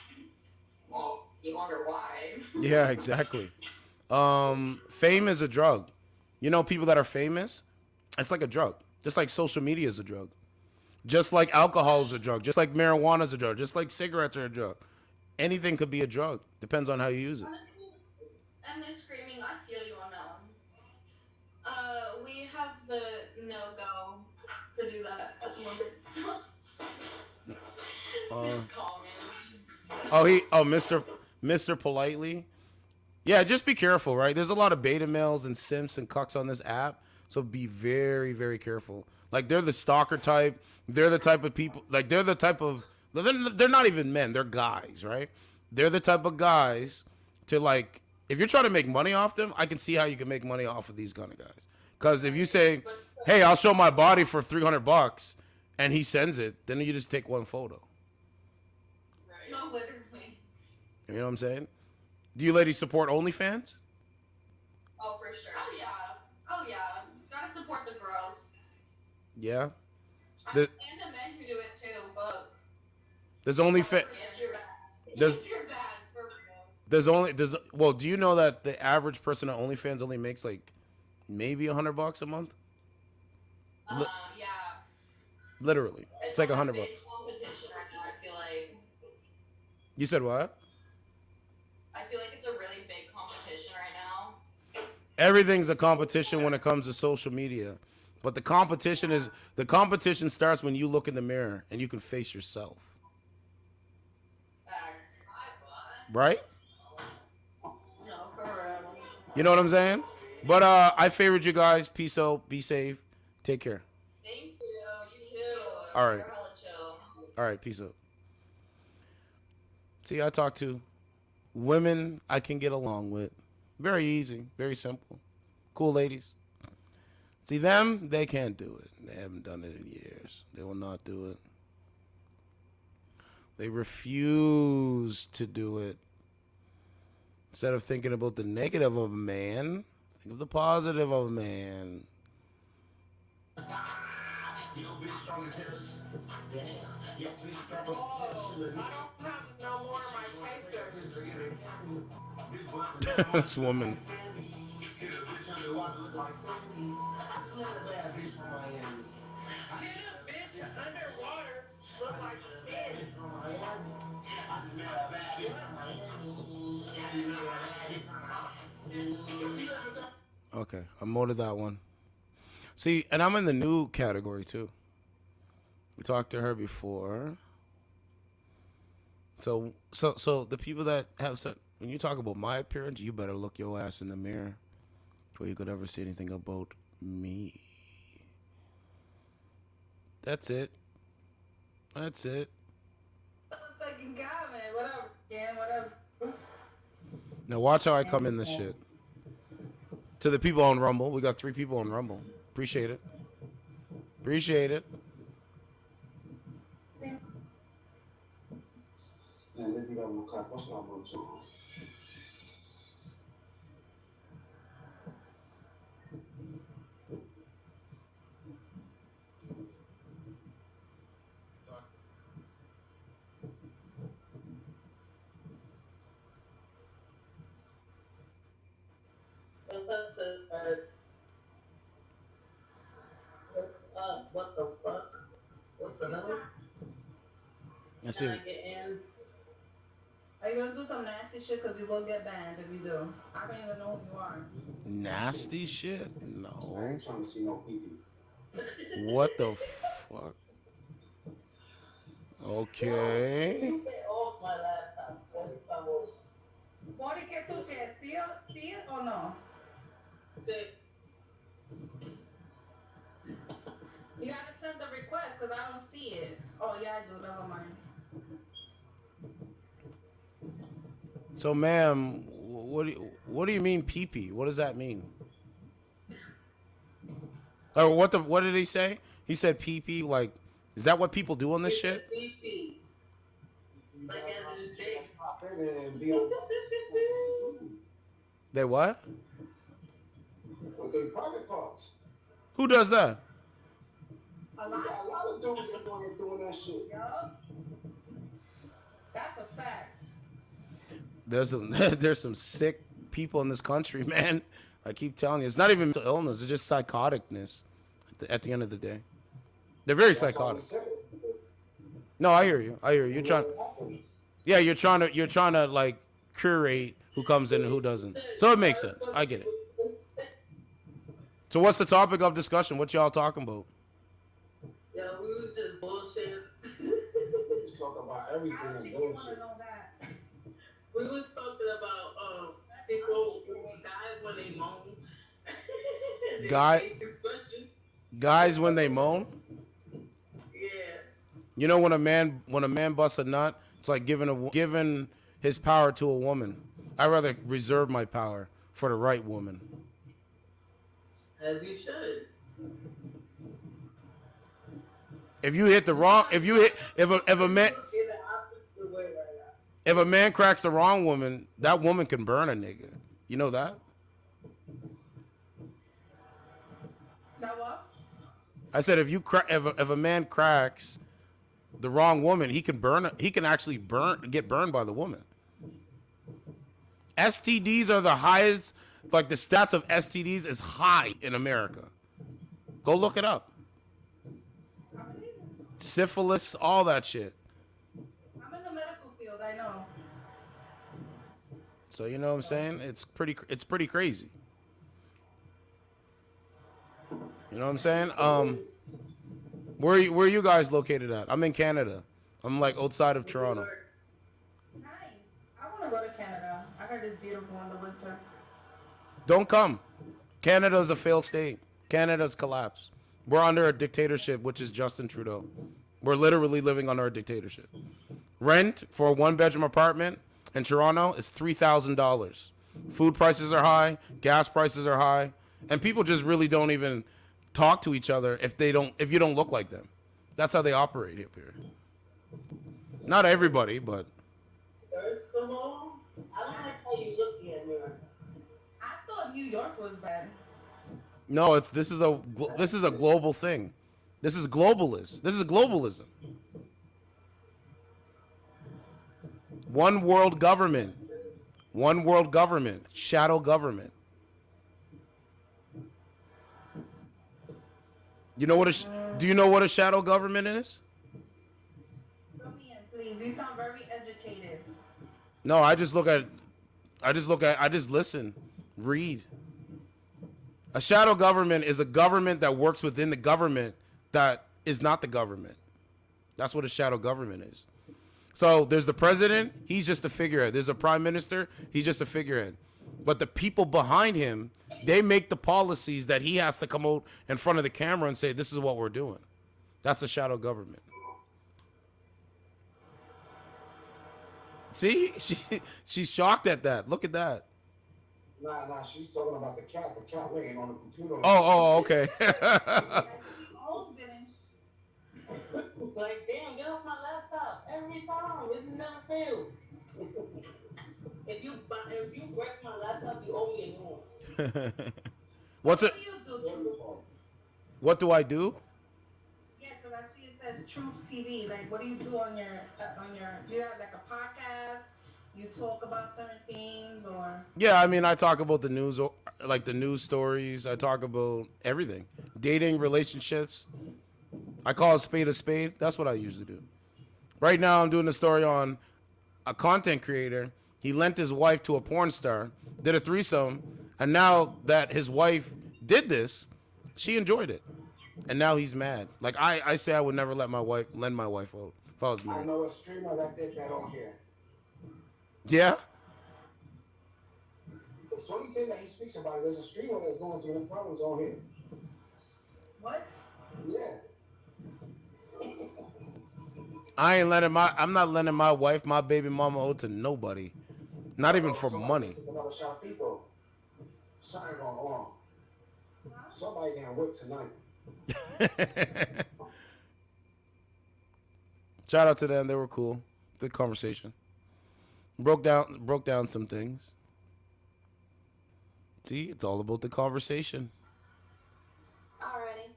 well, you wonder why. Yeah, exactly. Fame is a drug. You know, people that are famous, it's like a drug. Just like social media is a drug. Just like alcohol is a drug. Just like marijuana is a drug. Just like cigarettes are a drug. Anything could be a drug. Depends on how you use it. And this screaming, I feel you on that one. We have the no-go to do that at the moment. Mr. Politely. Yeah, just be careful, right? There's a lot of beta males and simps and cucks on this app. So be very, very careful. Like, they're the stalker type. They're the type of people, like, they're the type of, they're not even men. They're guys, right? They're the type of guys to, like, if you're trying to make money off them, I can see how you can make money off of these kind of guys. Because if you say, hey, I'll show my body for $300 and he sends it, then you just take one photo. Right. No, literally. You know what I'm saying? Do you ladies support OnlyFans? Oh, for sure. Oh, yeah. Oh, yeah. Gotta support the girls. Yeah. And the men who do it too, but There's OnlyFans. Well, do you know that the average person on OnlyFans only makes like maybe $100 a month? Yeah. Literally, it's like $100. Competition right now, I feel like. You said what? I feel like it's a really big competition right now. Everything's a competition when it comes to social media, but the competition starts when you look in the mirror and you can face yourself. Facts. Right? No, for real. You know what I'm saying? But I favored you guys. Peace out. Be safe. Take care. Thank you. You too. All right. You're hella chill. All right. Peace out. See, I talk to women I can get along with. Very easy. Very simple. Cool ladies. See, them, they can't do it. They haven't done it in years. They will not do it. They refuse to do it. Instead of thinking about the negative of a man, think of the positive of a man. Yo, bitch, strong as hers. Damn. Yo, bitch, strong as hers. I don't have no more of my taster. This woman. Hit a bitch underwater, look like Sandy. I smell a bad bitch from Miami. Hit a bitch underwater, look like Sandy. From Miami. I smell a bad bitch from Miami. Okay, I molded that one. See, and I'm in the new category too. We talked to her before. So the people that have said, when you talk about my appearance, you better look your ass in the mirror before you could ever say anything about me. That's it. That's it. Fucking comment. Whatever. Yeah, whatever. Now watch how I come in this shit. To the people on Rumble, we got 3 people on Rumble. Appreciate it. Appreciate it. Man, this is gonna look like what's not going to. What's up? What the fuck? What the hell? I see Can I it. get in? Are you gonna do some nasty shit? Cause you will get banned if you do. I don't even know who you are. Nasty shit? No. I ain't trying to see no pee-pee. What the fuck? Okay. You get off my laptop, por favor. ¿Por qué tú quieres? ¿Sí o no? Sí. You gotta send the request because I don't see it. Oh yeah, I do. Never mind. So, ma'am, what do you mean pee-pee? What does that mean? Or what did he say? He said pee-pee. Like, is that what people do on this shit? Pee-pee. Like as in dick. Pop in and be on They what? with their private parts. Who does that? A lot of dudes are doing that shit. Yup. That's a fact. There's some sick people in this country, man. I keep telling you, it's not even mental illness; it's just psychoticness. At the end of the day, they're very psychotic. No, I hear you. You're trying. Yeah, you're trying to like curate who comes in and who doesn't. So it makes sense. I get it. So what's the topic of discussion? What y'all talking about? Yeah, we was just bullshit. Just talk about everything and bullshit. We was talking about people, guys when they moan. Guys when they moan. Yeah. You know when a man busts a nut, it's like giving his power to a woman. I'd rather reserve my power for the right woman. As you should. If a man cracks the wrong woman, that woman can burn a nigga. You know that? That what? I said if a man cracks the wrong woman, he can actually get burned by the woman. STDs are the highest, like the stats of STDs is high in America. Go look it up. Syphilis, all that shit. I'm in the medical field, I know. So you know what I'm saying? It's pretty crazy. You know what I'm saying? Where are you guys located at? I'm in Canada. I'm like outside of Toronto. Nice. I want to go to Canada. I heard it's beautiful in the winter. Don't come. Canada's a failed state. Canada's collapsed. We're under a dictatorship, which is Justin Trudeau. We're literally living under a dictatorship. Rent for a one-bedroom apartment in Toronto is $3,000. Food prices are high. Gas prices are high. And people just really don't even talk to each other if you don't look like them. That's how they operate up here. Not everybody, but. First of all, I don't like how you look in America. I thought New York was bad. No, this is a global thing. This is globalist. This is globalism. One world government. One world government. Shadow government. Do you know what a shadow government is? Come in, please. You sound very educated. No, I just listen, read. A shadow government is a government that works within the government that is not the government. That's what a shadow government is. So there's the president, he's just a figurehead. There's a prime minister, he's just a figurehead. But the people behind him, they make the policies that he has to come out in front of the camera and say, this is what we're doing. That's a shadow government. See? She's shocked at that. Look at that. Nah, she's talking about the cat laying on the computer. Oh, okay. Like, damn, get off my laptop every time. It never fails. If you break my laptop, you owe me a new one. What do you do? What do I do? Yeah, because I see it says Truth TV. Like, what do you do on your? You have like a podcast. You talk about certain things, or? Yeah, I mean, I talk about the news, like the news stories. I talk about everything, dating, relationships. I call a spade a spade. That's what I usually do. Right now, I'm doing a story on a content creator. He lent his wife to a porn star, did a threesome, and now that his wife did this, she enjoyed it. And now he's mad. Like I say I would never lend my wife out if I was I married. know a streamer that did that on here. Yeah? The funny thing that he speaks about it, there's a streamer that's going through the problems on here. What? Yeah. I'm not lending my wife, my baby mama out to nobody. Not even for money. Another shotito. Something going on. Somebody getting whipped tonight. Shout out to them. They were cool. Good conversation. Broke down some things. See, it's all about the conversation. Alrighty.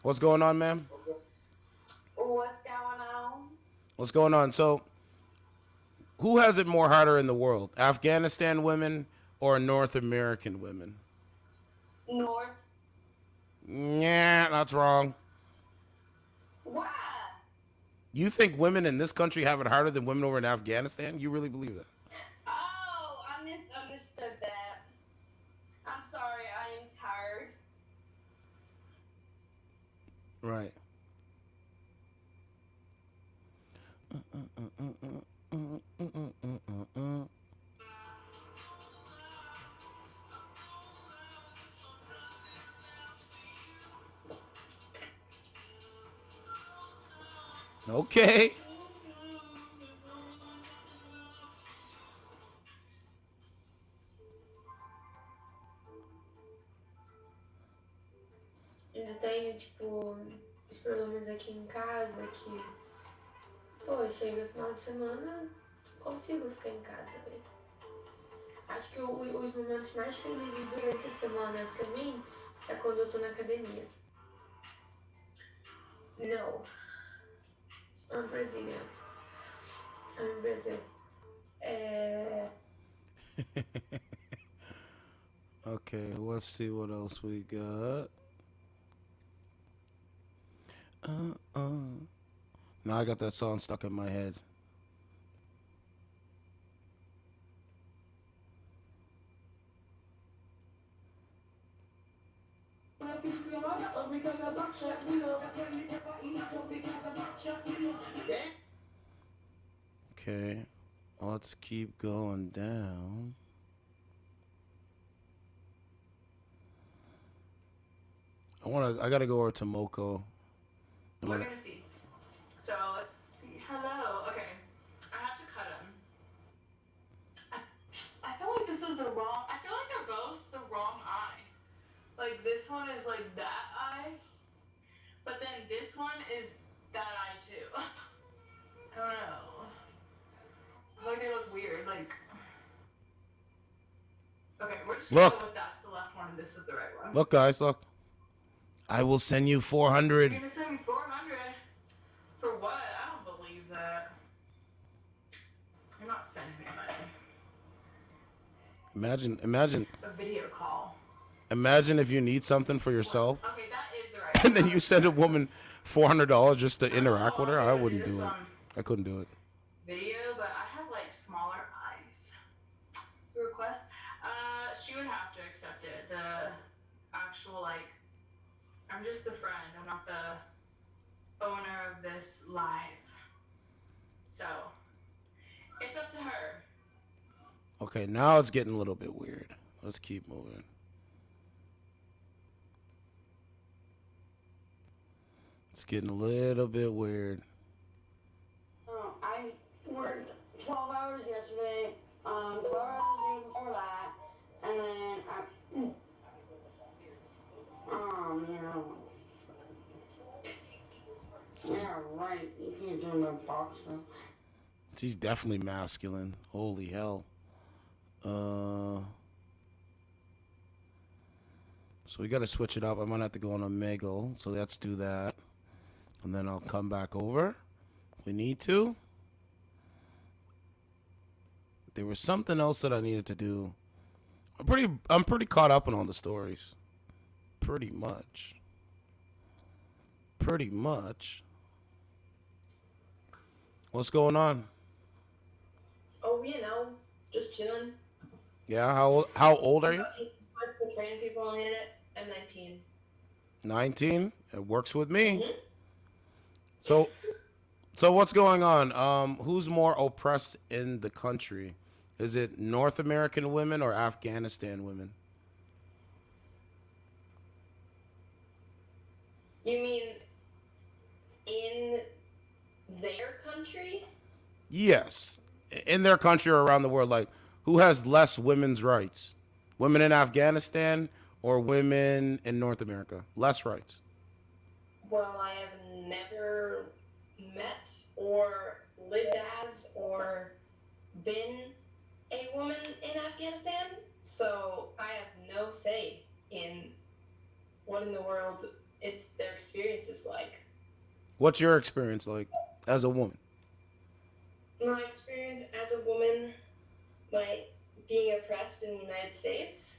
What's going on, ma'am? What's going on? What's going on? So, who has it more harder in the world? Afghanistan women or North American women? North. Yeah, that's wrong. Why? You think women in this country have it harder than women over in Afghanistan? You really believe that? Oh, I misunderstood that. I'm sorry, I am tired. Right. Okay. Ainda tenho, tipo, os problemas aqui em casa, que, pô, chega final de semana, consigo ficar em casa, velho. Acho que os momentos mais felizes durante a semana, pra mim, é quando eu tô na academia. No. I'm Brazilian. I'm in Brazil. Okay, let's see what else we got. Now I got that song stuck in my head. Okay, let's keep going down. I gotta go over to Moko. We're gonna see. So let's see. Hello. Okay. I have to cut him. I feel like this is the wrong. I feel like they're both the wrong eye. Like this one is like that eye, but then this one is that eye too. I don't know. Like they look weird. Like. Okay, we're just gonna go with that's the left one and this is the right one. Look, guys, look. I will send you 400. You're gonna send me 400 for what? I don't believe that. You're not sending me money. Imagine. A video call. Imagine if you need something for yourself, Okay, that is the right. and then you send a woman $400 just to interact with her. I wouldn't do it. I couldn't do it. Video, but I have like smaller eyes. The request, she would have to accept it. The actual like, I'm just the friend. I'm not the owner of this live. So it's up to her. Okay, now it's getting a little bit weird. Let's keep moving. It's getting a little bit weird. I worked 12 hours yesterday, 12 hours the day before that, and then yeah, right. You can't do no box though. She's definitely masculine. Holy hell. So we got to switch it up. I might have to go on Omegle. So let's do that. And then I'll come back over. We need to. There was something else that I needed to do. I'm pretty caught up on all the stories. Pretty much. What's going on? Oh, just chilling. Yeah, how old are you? Starts to train people on the internet. I'm 19. 19. It works with me. Mhm. So what's going on? Who's more oppressed in the country? Is it North American women or Afghanistan women? You mean in their country? Yes. In their country or around the world, like who has less women's rights? Women in Afghanistan or women in North America? Less rights. Well, I have never met or lived as or been a woman in Afghanistan, so I have no say in what in the world their experience is like. What's your experience like as a woman? My experience as a woman, like being oppressed in the United States.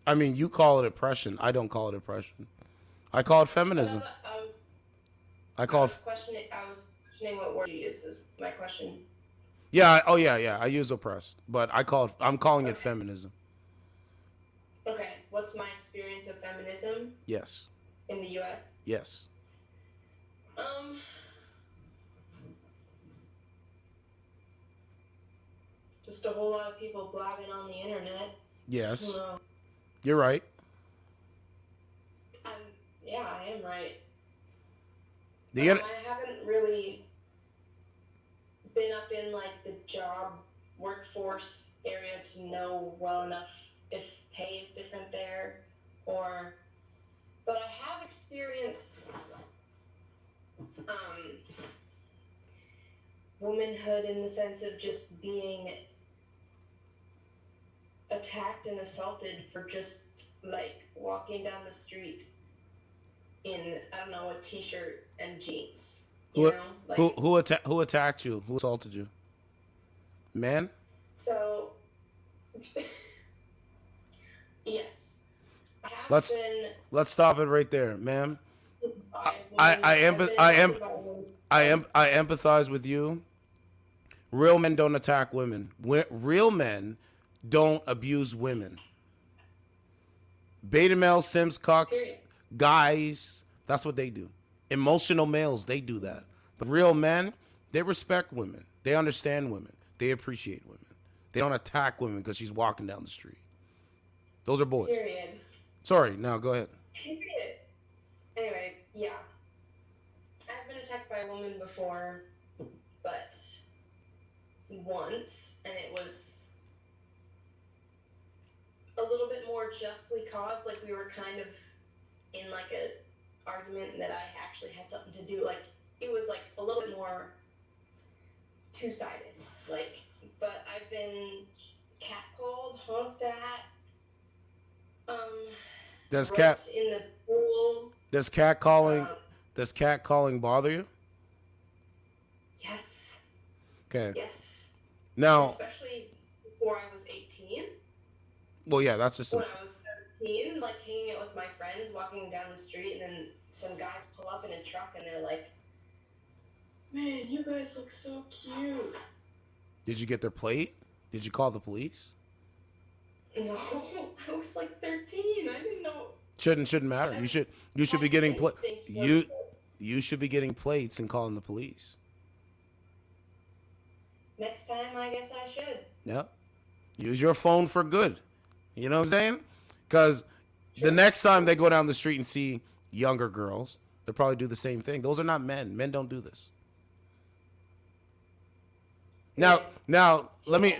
I mean, you call it oppression. I don't call it oppression. I call it feminism. I was questioning what word you use is my question. Yeah. Oh, yeah. I use oppressed, but I'm calling it feminism. Okay. What's my experience of feminism Yes. in the U.S.? Yes. Just a whole lot of people blabbing on the internet. Yes. You're right. Yeah, I am right. I I haven't really been up in like the job workforce area to know well enough if pay is different there but I have experienced womanhood in the sense of just being attacked and assaulted for just like walking down the street in a t-shirt and jeans. Who attacked you? Who assaulted you? Man? So yes. Let's stop it right there, ma'am. I empathize with you. Real men don't attack women. Real men don't abuse women. Beta male, Sims, cocks, guys, that's what they do. Emotional males, they do that. But real men, they respect women. They understand women. They appreciate women. They don't attack women because she's walking down the street. Those are boys. Period. Sorry, now go ahead. Period. Anyway, yeah. I've been attacked by a woman before, but once, and it was a little bit more justly caused. Like we were kind of in like a argument that I actually had something to do. Like it was like a little bit more two-sided. Like, but I've been catcalled, honked at. Does roped in the pool. Does catcalling bother you? Yes. Okay. Yes. Now, especially before I was 18. Well, yeah, that's just when I was 13, like hanging out with my friends, walking down the street, and then some guys pull up in a truck, and they're like, "Man, you guys look so cute." Did you get their plate? Did you call the police? No, I was like 13. I didn't know. Shouldn't matter. You should be getting you should be getting plates and calling the police. Next time, I guess I should. Yeah. Use your phone for good. You know what I'm saying? Because the next time they go down the street and see younger girls, they'll probably do the same thing. Those are not men. Men don't do this. Now, let me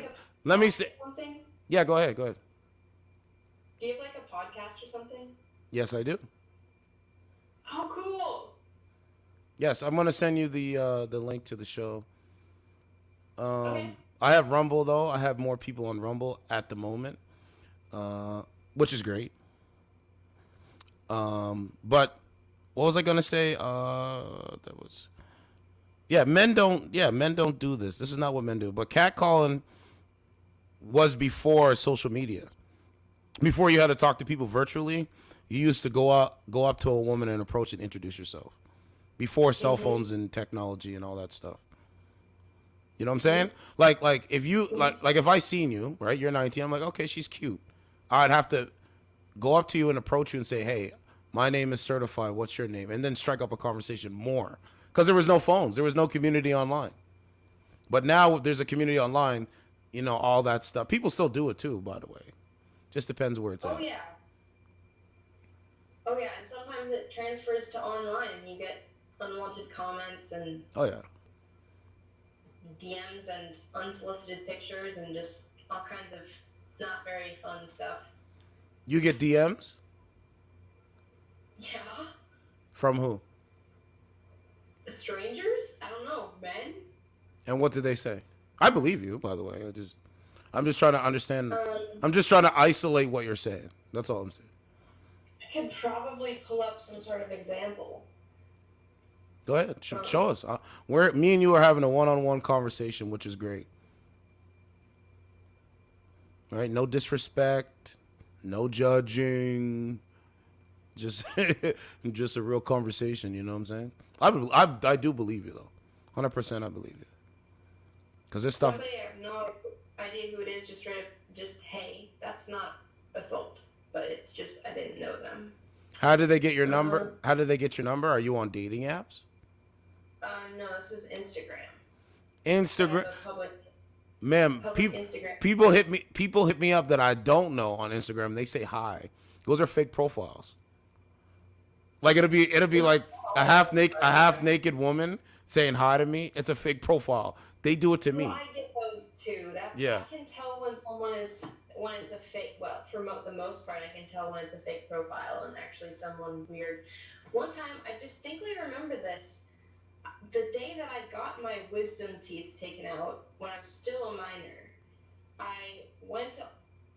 say. Something? Yeah, go ahead. Do you have like a podcast or something? Yes, I do. Oh, cool. Yes, I'm gonna send you the link to the show. Okay. I have Rumble though. I have more people on Rumble at the moment, which is great. But what was I gonna say? Men don't do this. This is not what men do. But catcalling was before social media. Before you had to talk to people virtually, you used to go up to a woman and approach and introduce yourself. Before cell phones and technology and all that stuff. You know what I'm saying? Like if you like if I seen you, right? You're 19. I'm like, okay, she's cute. I'd have to go up to you and approach you and say, hey, my name is Certified. What's your name? And then strike up a conversation more. Because there was no phones. There was no community online. But now there's a community online, you know, all that stuff. People still do it too, by the way. Just depends where it's at. Yeah. Oh yeah, and sometimes it transfers to online and you get unwanted comments and Oh, yeah. DMs and unsolicited pictures and just all kinds of not very fun stuff. You get DMs? Yeah. From who? Strangers? I don't know. Men? And what did they say? I believe you, by the way. I'm just trying to understand. I'm just trying to isolate what you're saying. That's all I'm saying. I could probably pull up some sort of example. Go ahead. Show us. Me and you are having a one-on-one conversation, which is great. All right? No disrespect. No judging. Just a real conversation, you know what I'm saying? I do believe you, though. 100% I believe you. Because this stuff... Somebody, I have no idea who it is, just straight up, just, hey, that's not assault. But it's just, I didn't know them. How did they get your number? How did they get your number? Are you on dating apps? No, this is Instagram. Instagram. Ma'am, people hit me up that I don't know on Instagram. They say hi. Those are fake profiles. Like it'll be like a half naked woman saying hi to me. It's a fake profile. They do it to me. Well, I get those too. I can tell when it's a fake. Well, for the most part, I can tell when it's a fake profile and actually someone weird. One time, I distinctly remember this. The day that I got my wisdom teeth taken out, when I was still a minor, I went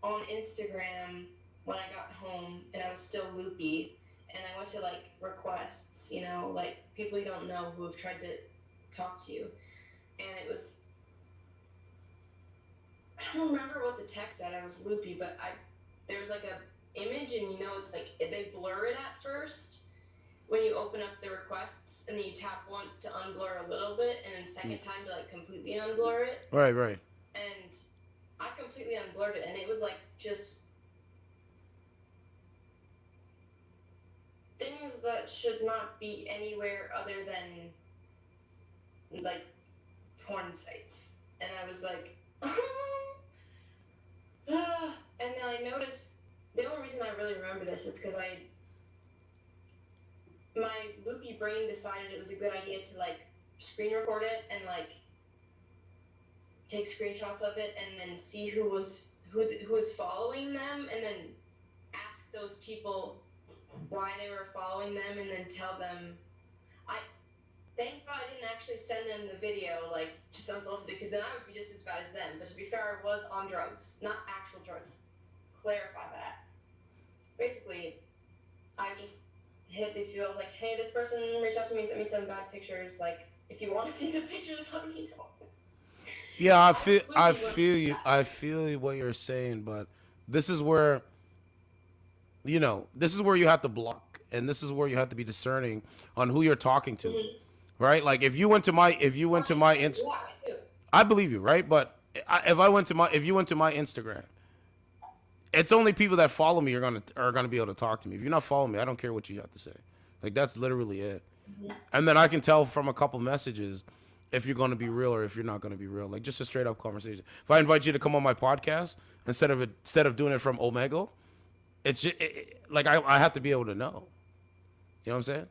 on Instagram when I got home and I was still loopy, and I went to like requests, you know, like people you don't know who have tried to talk to you, and it was, I don't remember what the text said. I was loopy, but there was like a image, and you know, it's like they blur it at first when you open up the requests, and then you tap once to unblur a little bit, and then second time to like completely unblur it. Right. And I completely unblurred it, and it was like just things that should not be anywhere other than like porn sites. And I was like, and then I noticed, the only reason I really remember this is because my loopy brain decided it was a good idea to like screen record it and like take screenshots of it and then see who was following them, and then ask those people why they were following them, and then tell them. Thank God I didn't actually send them the video, like, just unsolicited, because then I would be just as bad as them. But to be fair, I was on drugs, not actual drugs. Clarify that. Basically, I just hit these people. I was like, hey, this person reached out to me, sent me some bad pictures. Like, if you want to see the pictures, let me know. Yeah, I feel you what you're saying, but this is where, you know, this is where you have to block, and this is where you have to be discerning on who you're talking to. Mm-hmm. Right? Like if you went to my I believe you, right? But if you went to my Instagram, it's only people that follow me are gonna be able to talk to me. If you're not following me, I don't care what you have to say. Like that's literally it. Mm-hmm. And then I can tell from a couple messages if you're gonna be real or if you're not gonna be real. Like just a straight up conversation. If I invite you to come on my podcast instead of doing it from Omegle, it's just, like I have to be able to know. You know what I'm saying?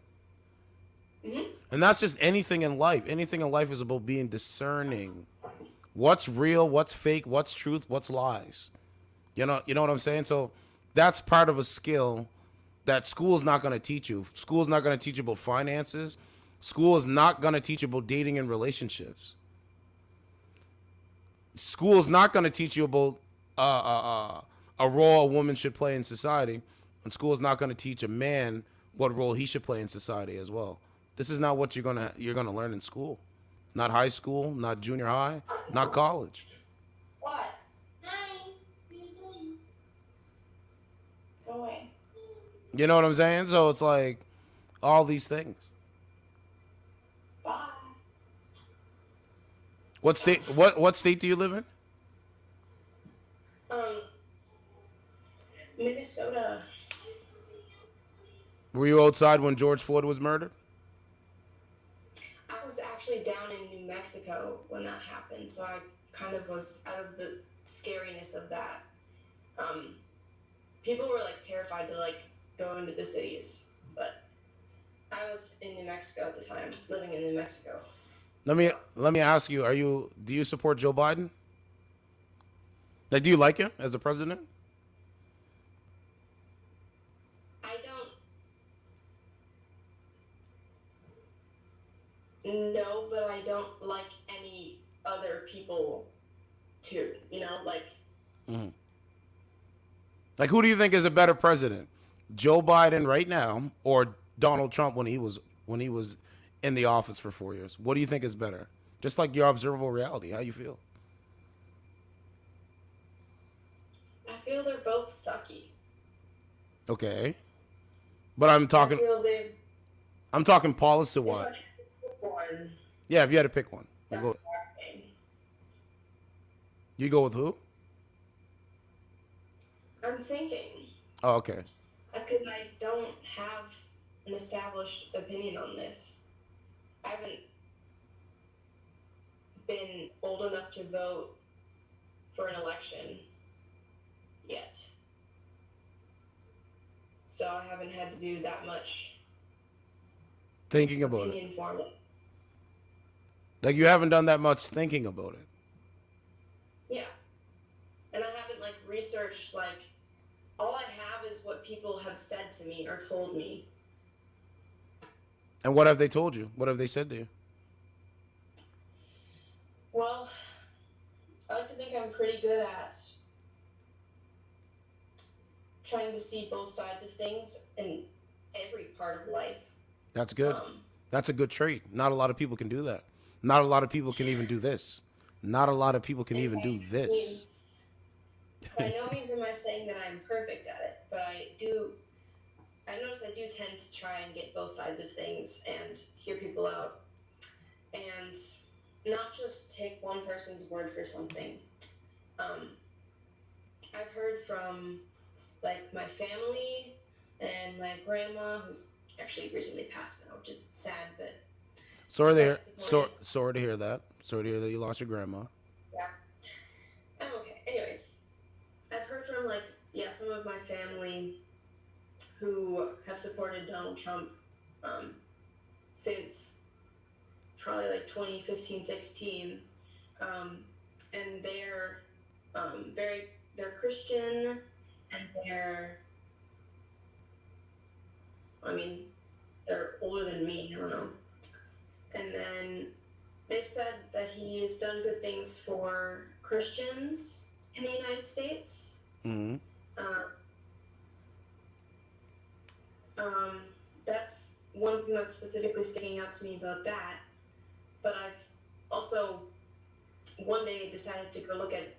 Mm-hmm. And that's just anything in life. Anything in life is about being discerning. What's real, what's fake, what's truth, what's lies. You know what I'm saying? So that's part of a skill that school is not going to teach you. School is not going to teach you about finances. School is not going to teach you about dating and relationships. School is not going to teach you about a role a woman should play in society. And school is not going to teach a man what role he should play in society as well. This is not what you're gonna learn in school. Not high school, not junior high, not college. What? Hi. What are you doing? Go away. You know what I'm saying? So it's like all these things. Bye. What state? What state do you live in? Minnesota. Were you outside when George Floyd was murdered? I was actually down in New Mexico when that happened, so I kind of was out of the scariness of that. People were like terrified to like go into the cities, but I was in New Mexico at the time, living in New Mexico. Let me ask you: do you support Joe Biden? Like, do you like him as a president? I don't know, but I don't like any other people too. You know, like. Mm-hmm. Like, who do you think is a better president, Joe Biden right now or Donald Trump when he was in the office for 4 years? What do you think is better? Just like your observable reality, how you feel? I feel they're both sucky. Okay, but I'm talking policy wise. Yeah, if you had to pick one, you go with who? I'm thinking. Oh, okay. Because I don't have an established opinion on this. I haven't been old enough to vote for an election yet. So I haven't had to do that much Thinking about opinion it. forming. Like, you haven't done that much thinking about it. Yeah. And I haven't like researched like all I have is what people have said to me or told me. And what have they told you? What have they said to you? Well, I like to think I'm pretty good at trying to see both sides of things in every part of life. That's good. That's a good trait. Not a lot of people can do that. Not a lot of people can even do this. Not a lot of people can even do this. By no means am I saying that I'm perfect at it, but I notice I do tend to try and get both sides of things and hear people out and not just take one person's word for something. I've heard from like my family and my grandma, who's actually recently passed now, which is sad, but Sorry to hear that. Sorry to hear that you lost your grandma. yeah. I'm okay. Anyways, I've heard from like, some of my family who have supported Donald Trump since probably like 2015, 16. And they're they're Christian and they're older than me, I don't know. And then they've said that he has done good things for Christians in the United States. Mm-hmm. That's one thing that's specifically sticking out to me about that. But I've also one day decided to go look at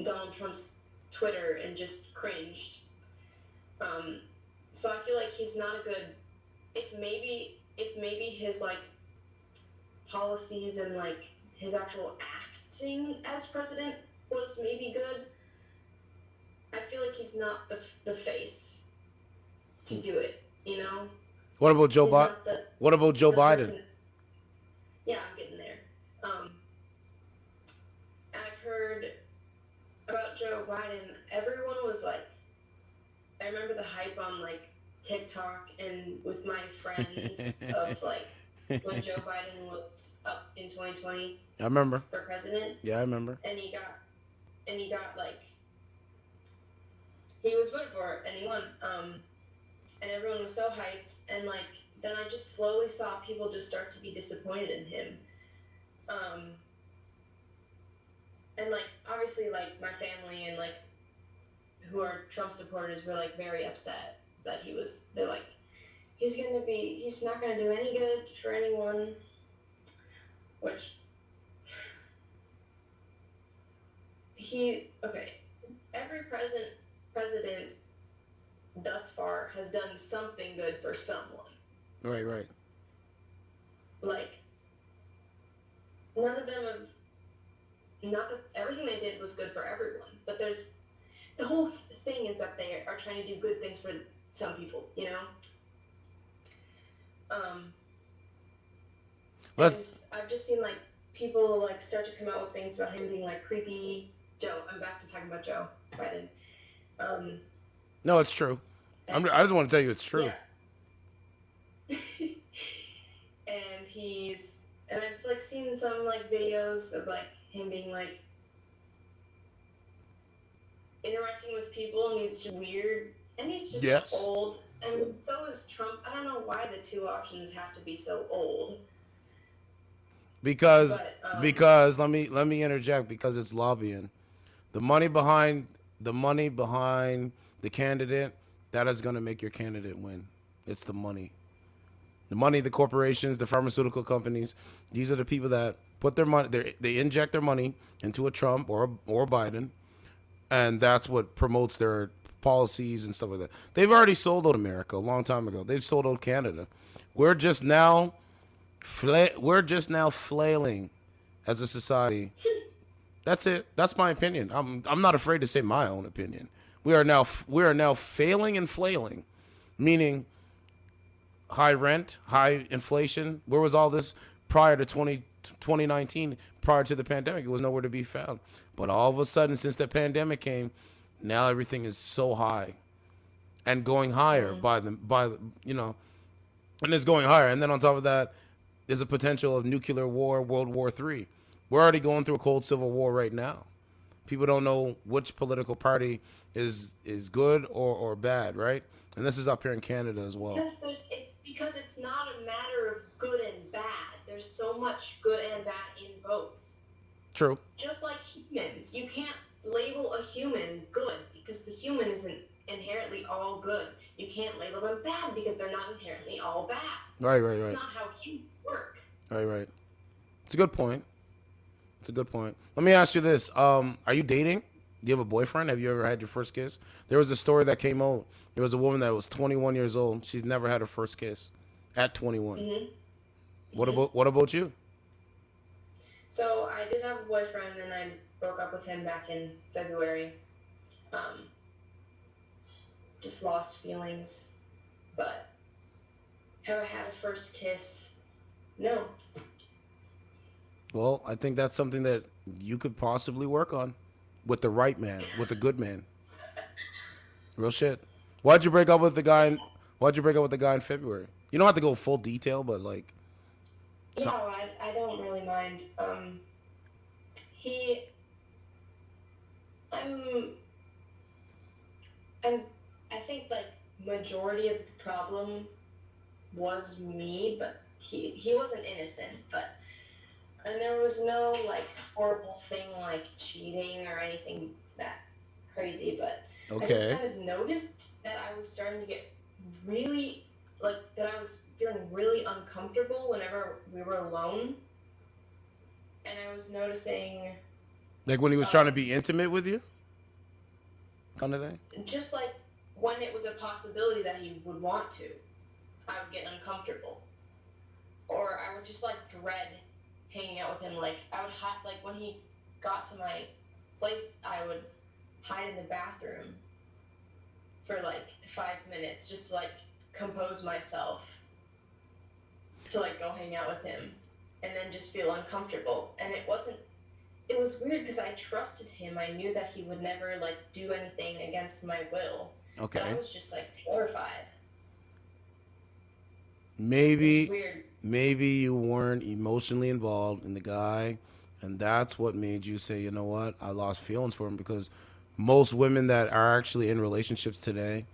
Donald Trump's Twitter and just cringed. So I feel like he's not a good. If maybe his like policies and like his actual acting as president was maybe good, I feel like he's not the face to do it. You know. What about Joe Biden? What about Joe Biden? Yeah, I'm getting there. I've heard about Joe Biden. Everyone was like, I remember the hype on like TikTok and with my friends of like when Joe Biden was up in 2020. I remember. For president. Yeah, I remember. And he got like, he was voted for and he won. And everyone was so hyped, and like then I just slowly saw people just start to be disappointed in him. And like obviously like my family and like who are Trump supporters were like very upset that they're like, he's not gonna do any good for anyone, which every president thus far has done something good for someone. Right. Like, none of them have. Not that everything they did was good for everyone, but there's the whole thing is that they are trying to do good things for some people, you know. And I've just seen like people like start to come out with things about him being like creepy. Joe, I'm back to talking about Joe Biden. No, it's true. I just want to tell you it's true. Yeah. And I've like seen some like videos of like him being like interacting with people, and he's just weird, and he's just old. And so is Trump. I don't know why the two options have to be so old. Because let me interject, because it's lobbying. The money behind the candidate, that is going to make your candidate win. It's the money. The money, the corporations, the pharmaceutical companies, these are the people that put their money, they inject their money into a Trump or Biden, and that's what promotes their policies and stuff like that. They've already sold out America a long time ago. They've sold out Canada. We're just now flailing as a society. That's it. That's my opinion. I'm not afraid to say my own opinion. We are now failing and flailing, meaning high rent, high inflation. Where was all this prior to 2019, prior to the pandemic? It was nowhere to be found. But all of a sudden, since the pandemic came, now everything is so high and going higher and it's going higher. And then on top of that, there's a potential of nuclear war, World War III. We're already going through a cold civil war right now. People don't know which political party is good or bad, right? And this is up here in Canada as well. Because it's not a matter of good and bad. There's so much good and bad in both. True. Just like humans, you can't label a human good because the human isn't inherently all good. You can't label them bad because they're not inherently all bad. Right. It's not how humans work. Right. It's a good point. Let me ask you this. Are you dating? Do you have a boyfriend? Have you ever had your first kiss? There was a story that came out. There was a woman that was 21 years old. She's never had her first kiss at 21. Mm-hmm. What about you? So I did have a boyfriend, and I broke up with him back in February. Just lost feelings, but have I had a first kiss? No. Well, I think that's something that you could possibly work on with the right man, with a good man. Real shit. Why'd you break up with the guy in February? You don't have to go full detail, but like. No, I don't really mind. I think like majority of the problem was me, but he wasn't innocent, and there was no like horrible thing like cheating or anything that crazy, but I just kind of noticed that I was starting to get really that I was feeling really uncomfortable whenever we were alone, and I was noticing like when he was trying to be intimate with you, kind of thing. Just like when it was a possibility that he would want to, I would get uncomfortable, or I would just like dread hanging out with him. Like I would like when he got to my place, I would hide in the bathroom for like 5 minutes, just to like compose myself to like go hang out with him, and then just feel uncomfortable. And it was weird because I trusted him. I knew that he would never like do anything against my will. Okay. But I was just like terrified. Maybe you weren't emotionally involved in the guy, and that's what made you say, you know what, I lost feelings for him. Because most women that are actually in relationships today,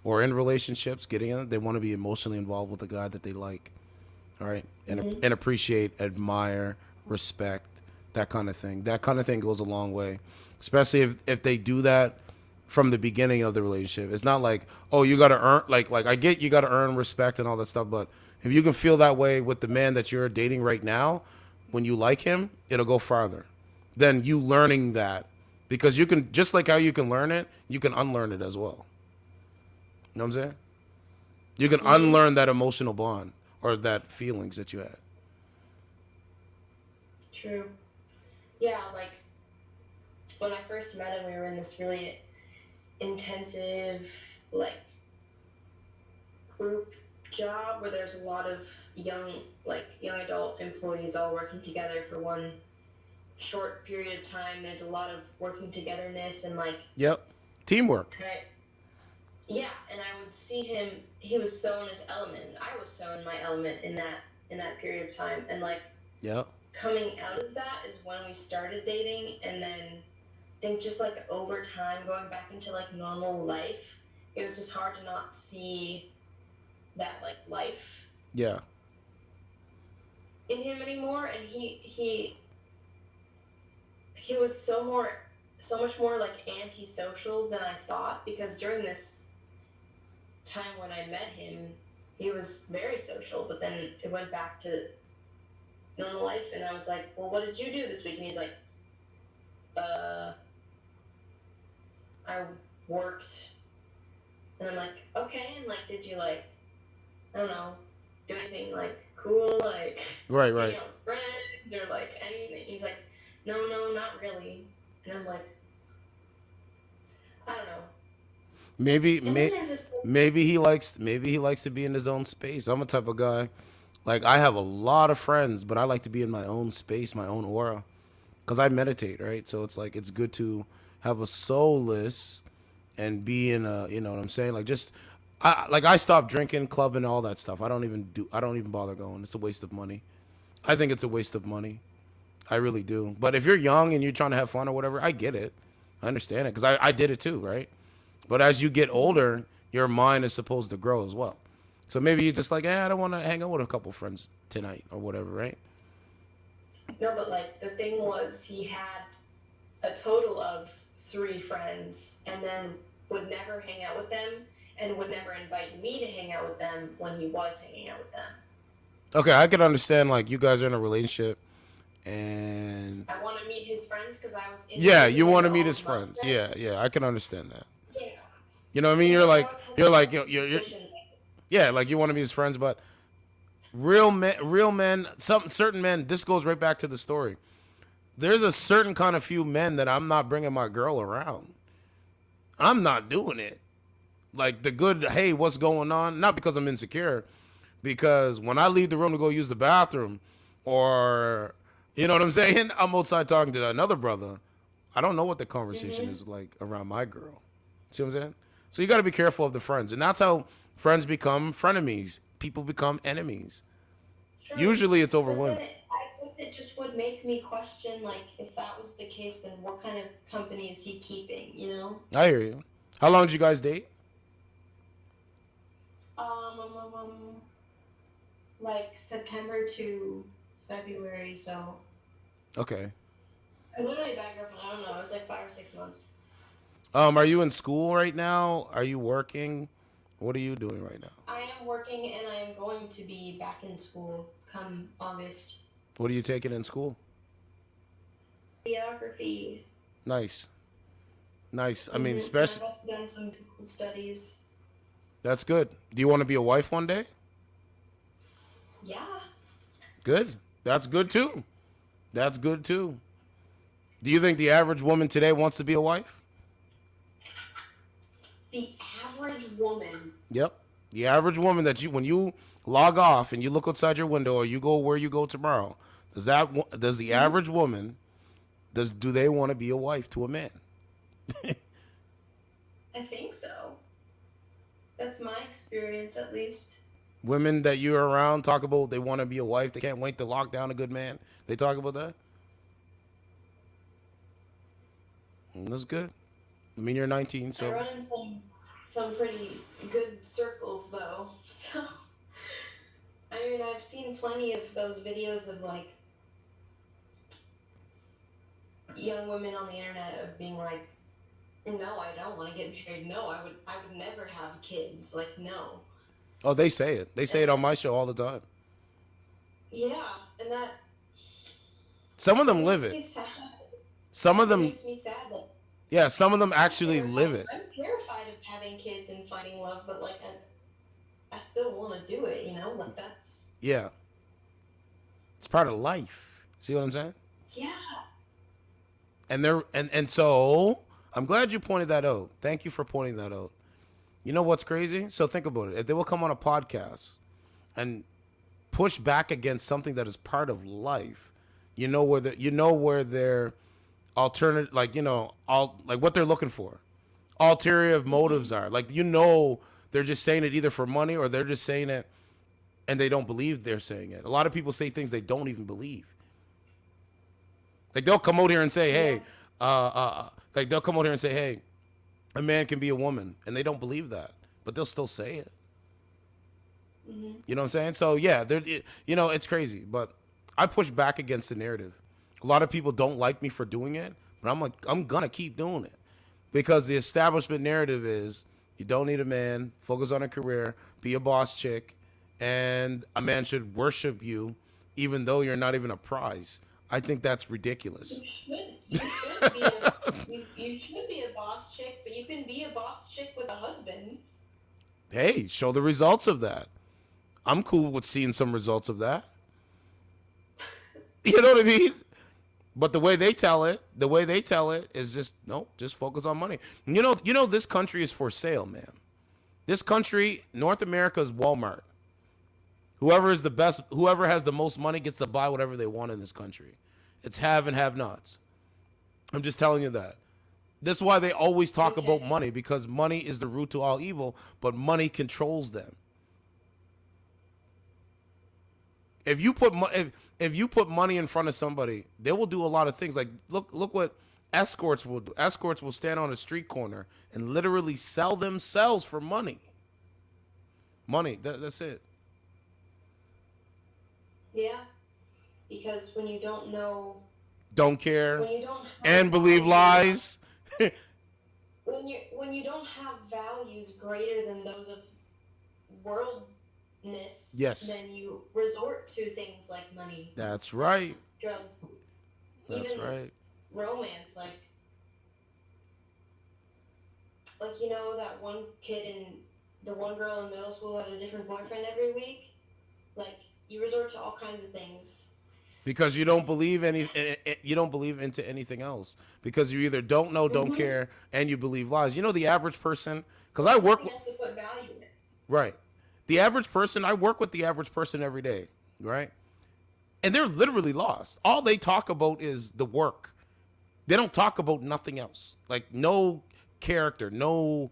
or in relationships getting in, they want to be emotionally involved with the guy that they like, all right, and appreciate, admire, respect, that kind of thing. That kind of thing goes a long way, especially if they do that from the beginning of the relationship. It's not like, oh, you got to earn, like I get you got to earn respect and all that stuff, but if you can feel that way with the man that you're dating right now, when you like him, it'll go farther than you learning that. Because you can, just like how you can learn it, you can unlearn it as well. You know what I'm saying? You can unlearn that emotional bond or that feelings that you had. True. Yeah, like when I first met him, we were in this really intensive, like, group job where there's a lot of young adult employees all working together for one short period of time. There's a lot of working togetherness and like. Yep. Teamwork. Yeah, and I would see him. He was so in his element. I was so in my element in that period of time, and like. Yep. Coming out of that is when we started dating, and then I think just like over time going back into like normal life, it was just hard to not see that like life Yeah. in him anymore. And he was so much more like antisocial than I thought, because during this time when I met him, he was very social, but then it went back to normal life, and I was like, well, what did you do this week? And he's like, I worked. And I'm like, okay, and like, did you like, I don't know, do anything like cool, like Right. hang out with friends or like anything? He's like, no, not really. And I'm like, I don't know. Maybe he likes to be in his own space. I'm a type of guy. Like, I have a lot of friends, but I like to be in my own space, my own aura, because I meditate, right? So it's like, it's good to have a soulless and be in a, you know what I'm saying? Like, I stopped drinking, clubbing, all that stuff. I don't even bother going. It's a waste of money. I think it's a waste of money. I really do. But if you're young and you're trying to have fun or whatever, I get it. I understand it, because I did it too, right? But as you get older, your mind is supposed to grow as well. So maybe you're just like, I don't want to hang out with a couple friends tonight or whatever, right? No, but like the thing was, he had a total of 3 friends, and then would never hang out with them, and would never invite me to hang out with them when he was hanging out with them. Okay, I can understand, like, you guys are in a relationship, and I want to meet his friends because I was. yeah, you want to meet his friends. Yeah, I can understand that. Yeah. You know what I mean? You're like yeah, like you want to be his friends, but real men, certain men. This goes right back to the story. There's a certain kind of few men that I'm not bringing my girl around. I'm not doing it. Like the good, hey, what's going on? Not because I'm insecure, because when I leave the room to go use the bathroom, or you know what I'm saying, I'm outside talking to another brother. I don't know what the conversation is like around my girl. See what I'm saying? So you got to be careful of the friends, and that's how friends become frenemies. People become enemies. Sure. Usually it's over But women. then I guess it just would make me question, like, if that was the case, then what kind of company is he keeping, you know? I hear you. How long did you guys date? Like September to February, so. Okay. I literally bad girlfriend, I don't know, it was like 5 or 6 months. Are you in school right now? Are you working? What are you doing right now? I am working, and I am going to be back in school come August. What are you taking in school? Geography. Nice. I mean, I've especially. also done some biblical studies. That's good. Do you want to be a wife one day? Yeah. Good. That's good too. Do you think the average woman today wants to be a wife? The average woman. Yep. The average woman that when you log off and you look outside your window, or you go where you go tomorrow, does the average woman, do they want to be a wife to a man? I think so. That's my experience, at least. Women that you're around talk about they want to be a wife. They can't wait to lock down a good man. They talk about that. That's good. I mean, you're 19, so. I run in some pretty good circles, though. So, I mean, I've seen plenty of those videos of like young women on the internet of being like, "No, I don't want to get married. No, I would never have kids. Like, no." Oh, they say it. They say it on my show all the time. Yeah, and that. Some of them live it. Makes me sad. Some of them. Makes me sad. Like, Yeah, some of them actually live it. I'm terrified of having kids and finding love, but like I still want to do it, you know? Like that's. Yeah. It's part of life. See what I'm saying? Yeah. And so I'm glad you pointed that out. Thank you for pointing that out. You know what's crazy? So think about it. If they will come on a podcast and push back against something that is part of life, you know where their alternative, like, all, like, what they're looking for, ulterior motives are. Like, they're just saying it either for money, or they're just saying it and they don't believe they're saying it. A lot of people say things they don't even believe. Like, they'll come out here and say, hey, like, they'll come out here and say, hey, a man can be a woman, and they don't believe that, but they'll still say it. Mm-hmm. You know what I'm saying? So yeah, it's crazy, but I push back against the narrative. A lot of people don't like me for doing it, but I'm gonna keep doing it, because the establishment narrative is you don't need a man, focus on a career, be a boss chick, and a man should worship you even though you're not even a prize. I think that's ridiculous. You should be a boss chick, but you can be a boss chick with a husband. Hey, show the results of that. I'm cool with seeing some results of that. You know what I mean? But the way they tell it is just, no, just focus on money. You know, this country is for sale, man. This country, North America, is Walmart. Whoever is the best, whoever has the most money gets to buy whatever they want in this country. It's have and have nots. I'm just telling you that. This is why they always talk about money, because money is the root to all evil, but money controls them. If you put money in front of somebody, they will do a lot of things. Like, look what escorts will do. Escorts will stand on a street corner and literally sell themselves for money. Money, that's it. Yeah, because when you don't know, don't care, when you don't and believe lies. when you don't have values greater than those of worldness, yes, then you resort to things like money. That's sex, right. Drugs. That's even right. Romance, like that one kid and the one girl in middle school had a different boyfriend every week. Like, you resort to all kinds of things because you don't believe into anything else, because you either don't know, don't care, and you believe lies. You know, the average person, because I work has to put value in it. Right. The average person, I work with the average person every day, right? And they're literally lost. All they talk about is the work. They don't talk about nothing else. Like, no character, no,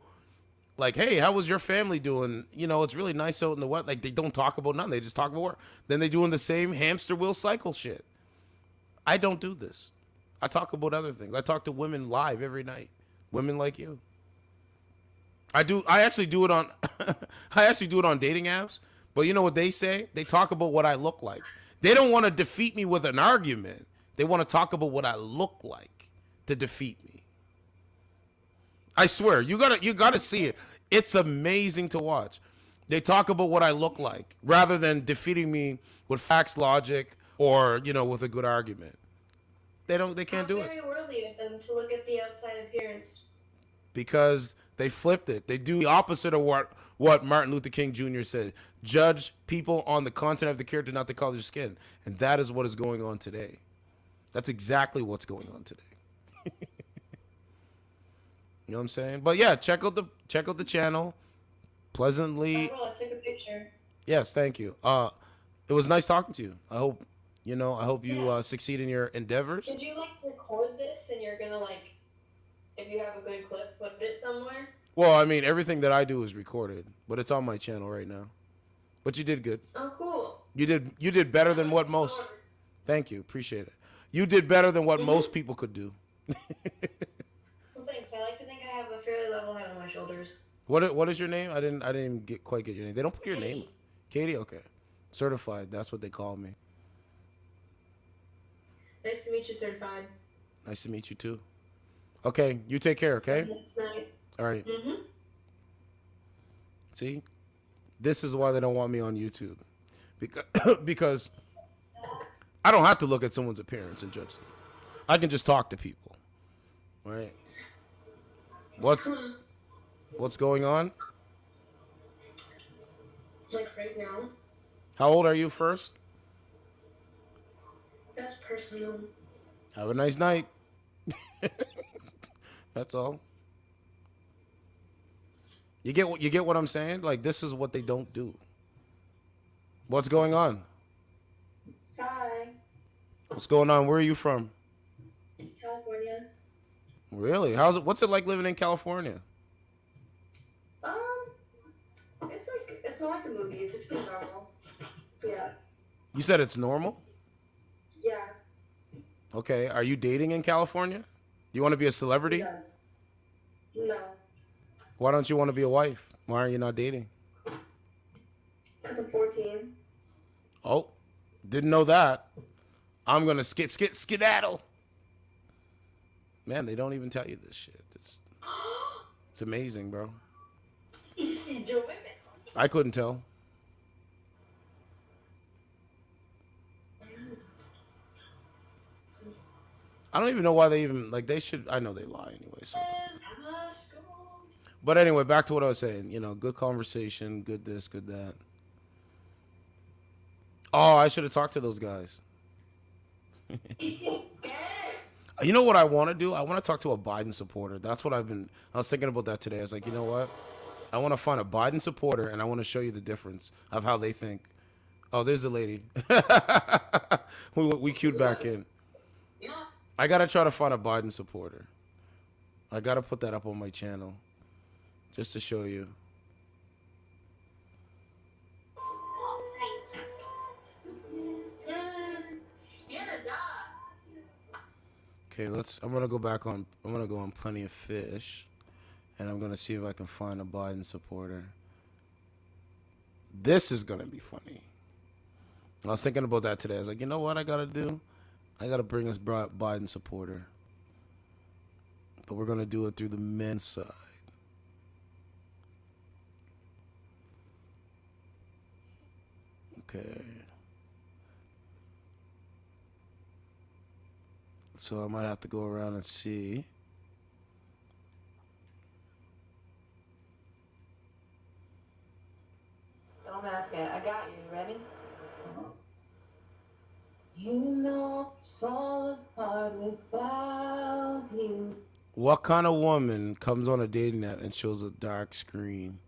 like, hey, how was your family doing? You know, it's really nice out in the wet. Like, they don't talk about nothing. They just talk about work. Then they're doing the same hamster wheel cycle shit. I don't do this. I talk about other things. I talk to women live every night. Women like you. I actually do it on dating apps. But you know what they say? They talk about what I look like. They don't want to defeat me with an argument. They want to talk about what I look like to defeat me. I swear, you gotta see it. It's amazing to watch. They talk about what I look like rather than defeating me with facts, logic, or, with a good argument. They can't do it. Very worldly of them to look at the outside appearance. Because they flipped it. They do the opposite of what Martin Luther King Jr. said. Judge people on the content of the character, not the color of their skin. And that is what is going on today. That's exactly what's going on today. You know what I'm saying? But yeah, check out the channel. Pleasantly. I took a picture. Yes, thank you. It was nice talking to you. I hope you succeed in your endeavors. Did you record this and you're gonna if you have a good clip, put it somewhere? Well, I mean, everything that I do is recorded, but it's on my channel right now. But you did good. Oh, cool. You did better than what most. Thank you, appreciate it. You did better than what most people could do. Well, thanks. I like to think I have a fairly level head on my shoulders. What is your name? I didn't quite get your name. They don't put your name. Katie, okay. Certified. That's what they call me. Nice to meet you, certified. Nice to meet you too. Okay, you take care. Okay. Next night. All right. See, this is why they don't want me on YouTube, because I don't have to look at someone's appearance and judge them. I can just talk to people. Right. What's going on? Like right now. How old are you first? That's personal. Have a nice night. That's all. You get what I'm saying? Like, this is what they don't do. What's going on? Hi. What's going on? Where are you from? California. Really? What's it like living in California? It's not like the movies. It's pretty normal. Yeah. You said it's normal? Yeah. Okay. Are you dating in California? Do you want to be a celebrity? No. No. Why don't you want to be a wife? Why are you not dating? Because I'm 14. Oh, didn't know that. I'm gonna skedaddle. Man, they don't even tell you this shit. It's amazing, bro. I couldn't tell. I don't even know why they even, like, they should, I know they lie anyway. So. But anyway, back to what I was saying. You know, good conversation, good this, good that. Oh, I should have talked to those guys. You know what I want to do? I want to talk to a Biden supporter. That's what I was thinking about that today. I was like, you know what? I want to find a Biden supporter, and I want to show you the difference of how they think. Oh, there's a lady. we queued back in. I got to try to find a Biden supporter. I got to put that up on my channel just to show you. Okay, I'm going to go on Plenty of Fish, and I'm going to see if I can find a Biden supporter. This is going to be funny. I was thinking about that today. I was like, you know what I got to do? I got to bring us Biden supporter. But we're going to do it through the men's side. Okay. So I might have to go around and see. So I'm asking, I got you. Ready? You know it's all apart without you. What kind of woman comes on a dating app and shows a dark screen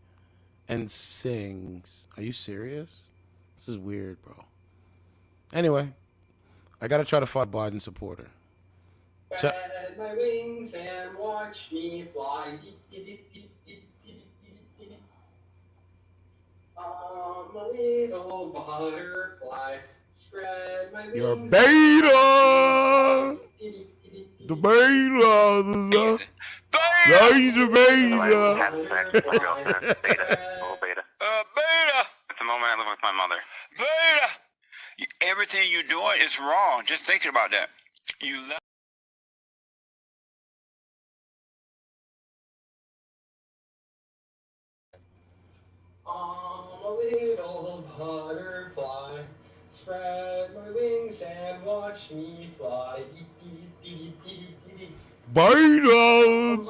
and sings? Are you serious? This is weird, bro. Anyway, I gotta try to find a Biden supporter. Spread my wings and watch me fly. I'm a little butterfly. Spread my wings. You're beta. The beta. He's a beta. Beta. At the moment, I live with my mother. Beta. Everything you're doing is wrong. Just thinking about that. You love. I'm a little butterfly. Spread my wings and watch me fly. Beta.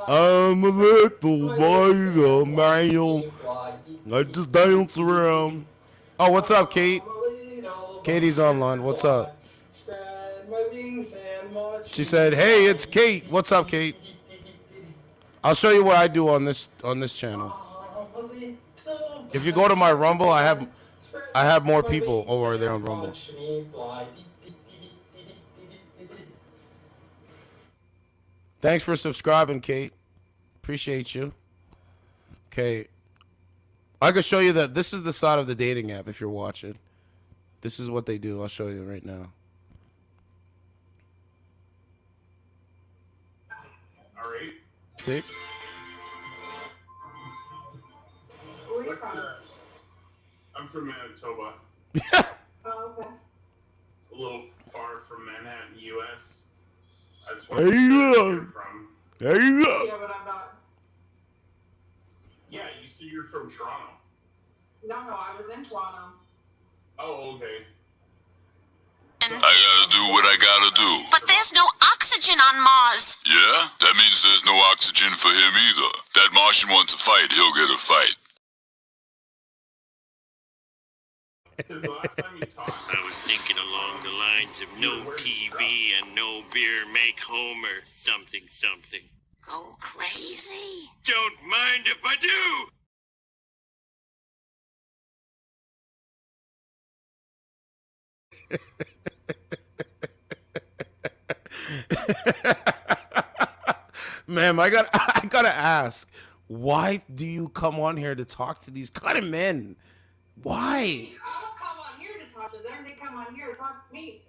I'm a little beta man. I just dance around. Oh, what's up, Kate? Katie's online. What's up? She said, "Hey, it's Kate. What's up, Kate?" I'll show you what I do on this channel. If you go to my Rumble, I have more people over there on Rumble. Thanks for subscribing, Kate. Appreciate you. Okay. I could show you that this is the side of the dating app if you're watching. This is what they do. I'll show you right now. All right. See? Where are you from? I'm from Manitoba. Oh, okay. A little far from Manhattan, U.S. That's Hey, where you're look. from. There you go. Yeah, but I'm not. Yeah, you see you're from Toronto. No, I was in Toronto. Oh, okay. I gotta do what I gotta do. But there's no oxygen on Mars. Yeah? That means there's no oxygen for him either. That Martian wants a fight, he'll get a fight. Because the last time you talked, I was thinking along the lines of no TV and no beer make Homer something something. Go crazy. Don't mind if I do! Ma'am, I gotta ask, why do you come on here to talk to these kind of men? Why? I don't come on here to talk to them. They come on here to talk to me.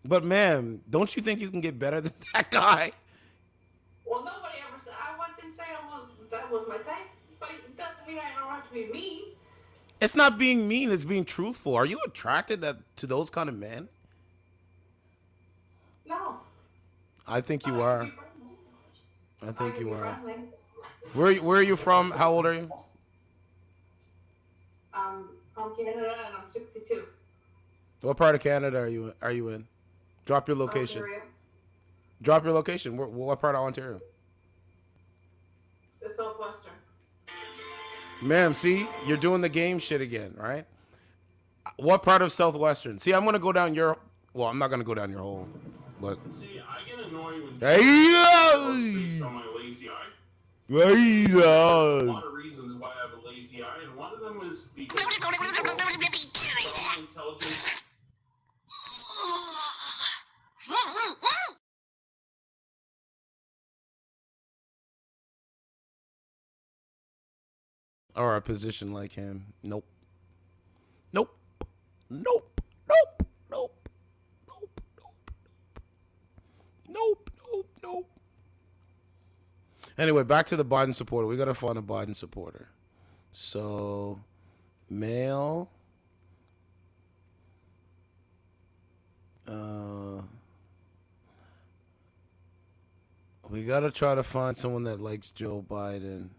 But ma'am, don't you think you can get better than that guy? Well, nobody ever said. I didn't say that was my type, but it doesn't mean I don't have to be mean. It's not being mean, it's being truthful. Are you attracted to those kind of men? No. I think you are. I think you are. Friendly. Where are you from? How old are you? I'm from Canada and I'm 62. What part of Canada are you in? Drop your location. Ontario. Drop your location. What part of Ontario? It's the Southwestern. Ma'am, see, you're doing the game shit again, right? What part of Southwestern? See, I'm gonna go down your. Well, I'm not gonna go down your hole, but. see, I get annoyed when Hey, based on my lazy eye. There's a lot of reasons why I have a lazy eye, and one of them is because people are intelligent. Or a position like him. Nope. Nope. Nope. Nope. Nope. Nope. Nope. Nope. Nope. Anyway, back to the Biden supporter. We gotta find a Biden supporter. So, male. We gotta try to find someone that likes Joe Biden.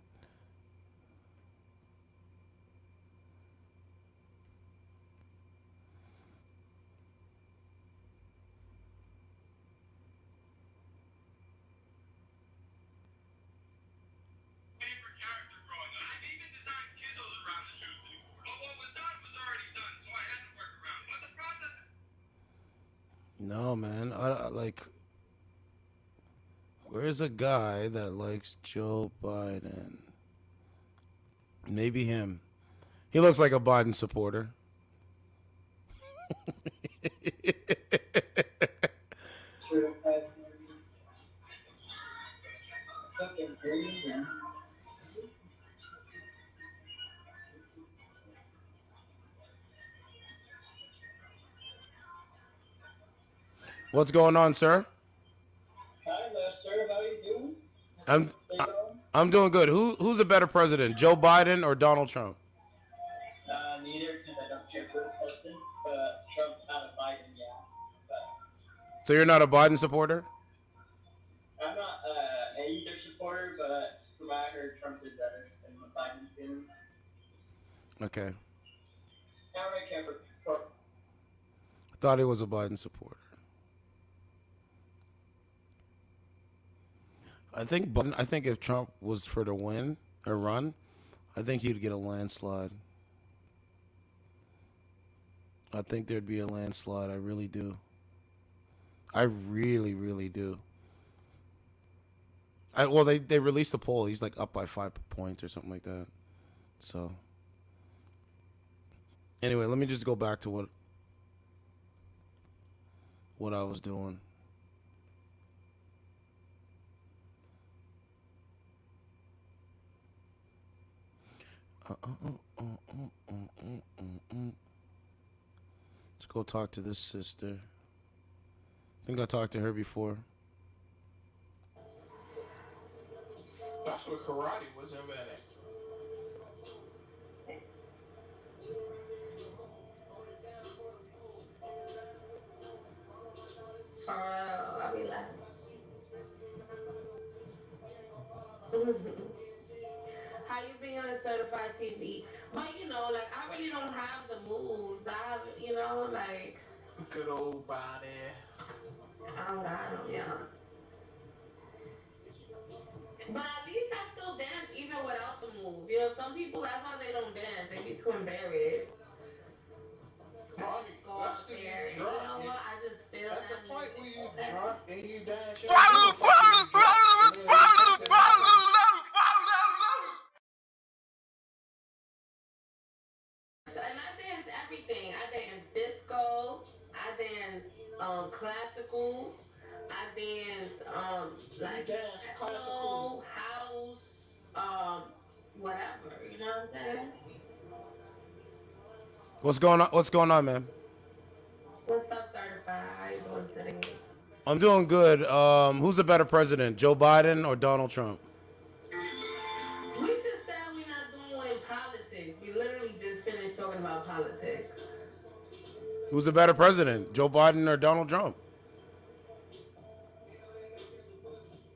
No, man. I like. Where's a guy that likes Joe Biden? Maybe him. He looks like a Biden supporter. What's going on, sir? Hi, sir. How are you doing? I'm doing good. Who's a better president, Joe Biden or Donald Trump? Neither, because I don't care for the president, but Trump's not a Biden, yeah. But So you're not a Biden supporter? I'm not either supporter, but from what I heard, Trump is better than what Biden's doing. Okay. I don't really care for I thought he was a Biden supporter. I think if Trump was for to win or run, I think he'd get a landslide. I think there'd be a landslide. I really do. I really, really do. Well, they released the poll. He's like up by 5 points or something like that. So anyway, let me just go back to what I was doing. Let's go talk to this sister. I think I talked to her before. That's what karate was invented. I'll be laughing. How you being on a certified TV? But you know, like I really don't have the moves. I have, you know, like Good old body. I don't got them, yeah. But at least I still dance even without the moves. You know, some people that's why they don't dance. They be too embarrassed. classical. I dance like classical, house, whatever. You know what I'm saying? What's going on? What's going on, man? What's up, certified? How you doing today? I'm doing good. Who's a better president, Joe Biden or Donald Trump? We just said we're not doing politics. We literally just finished talking about politics. Who's a better president, Joe Biden or Donald Trump?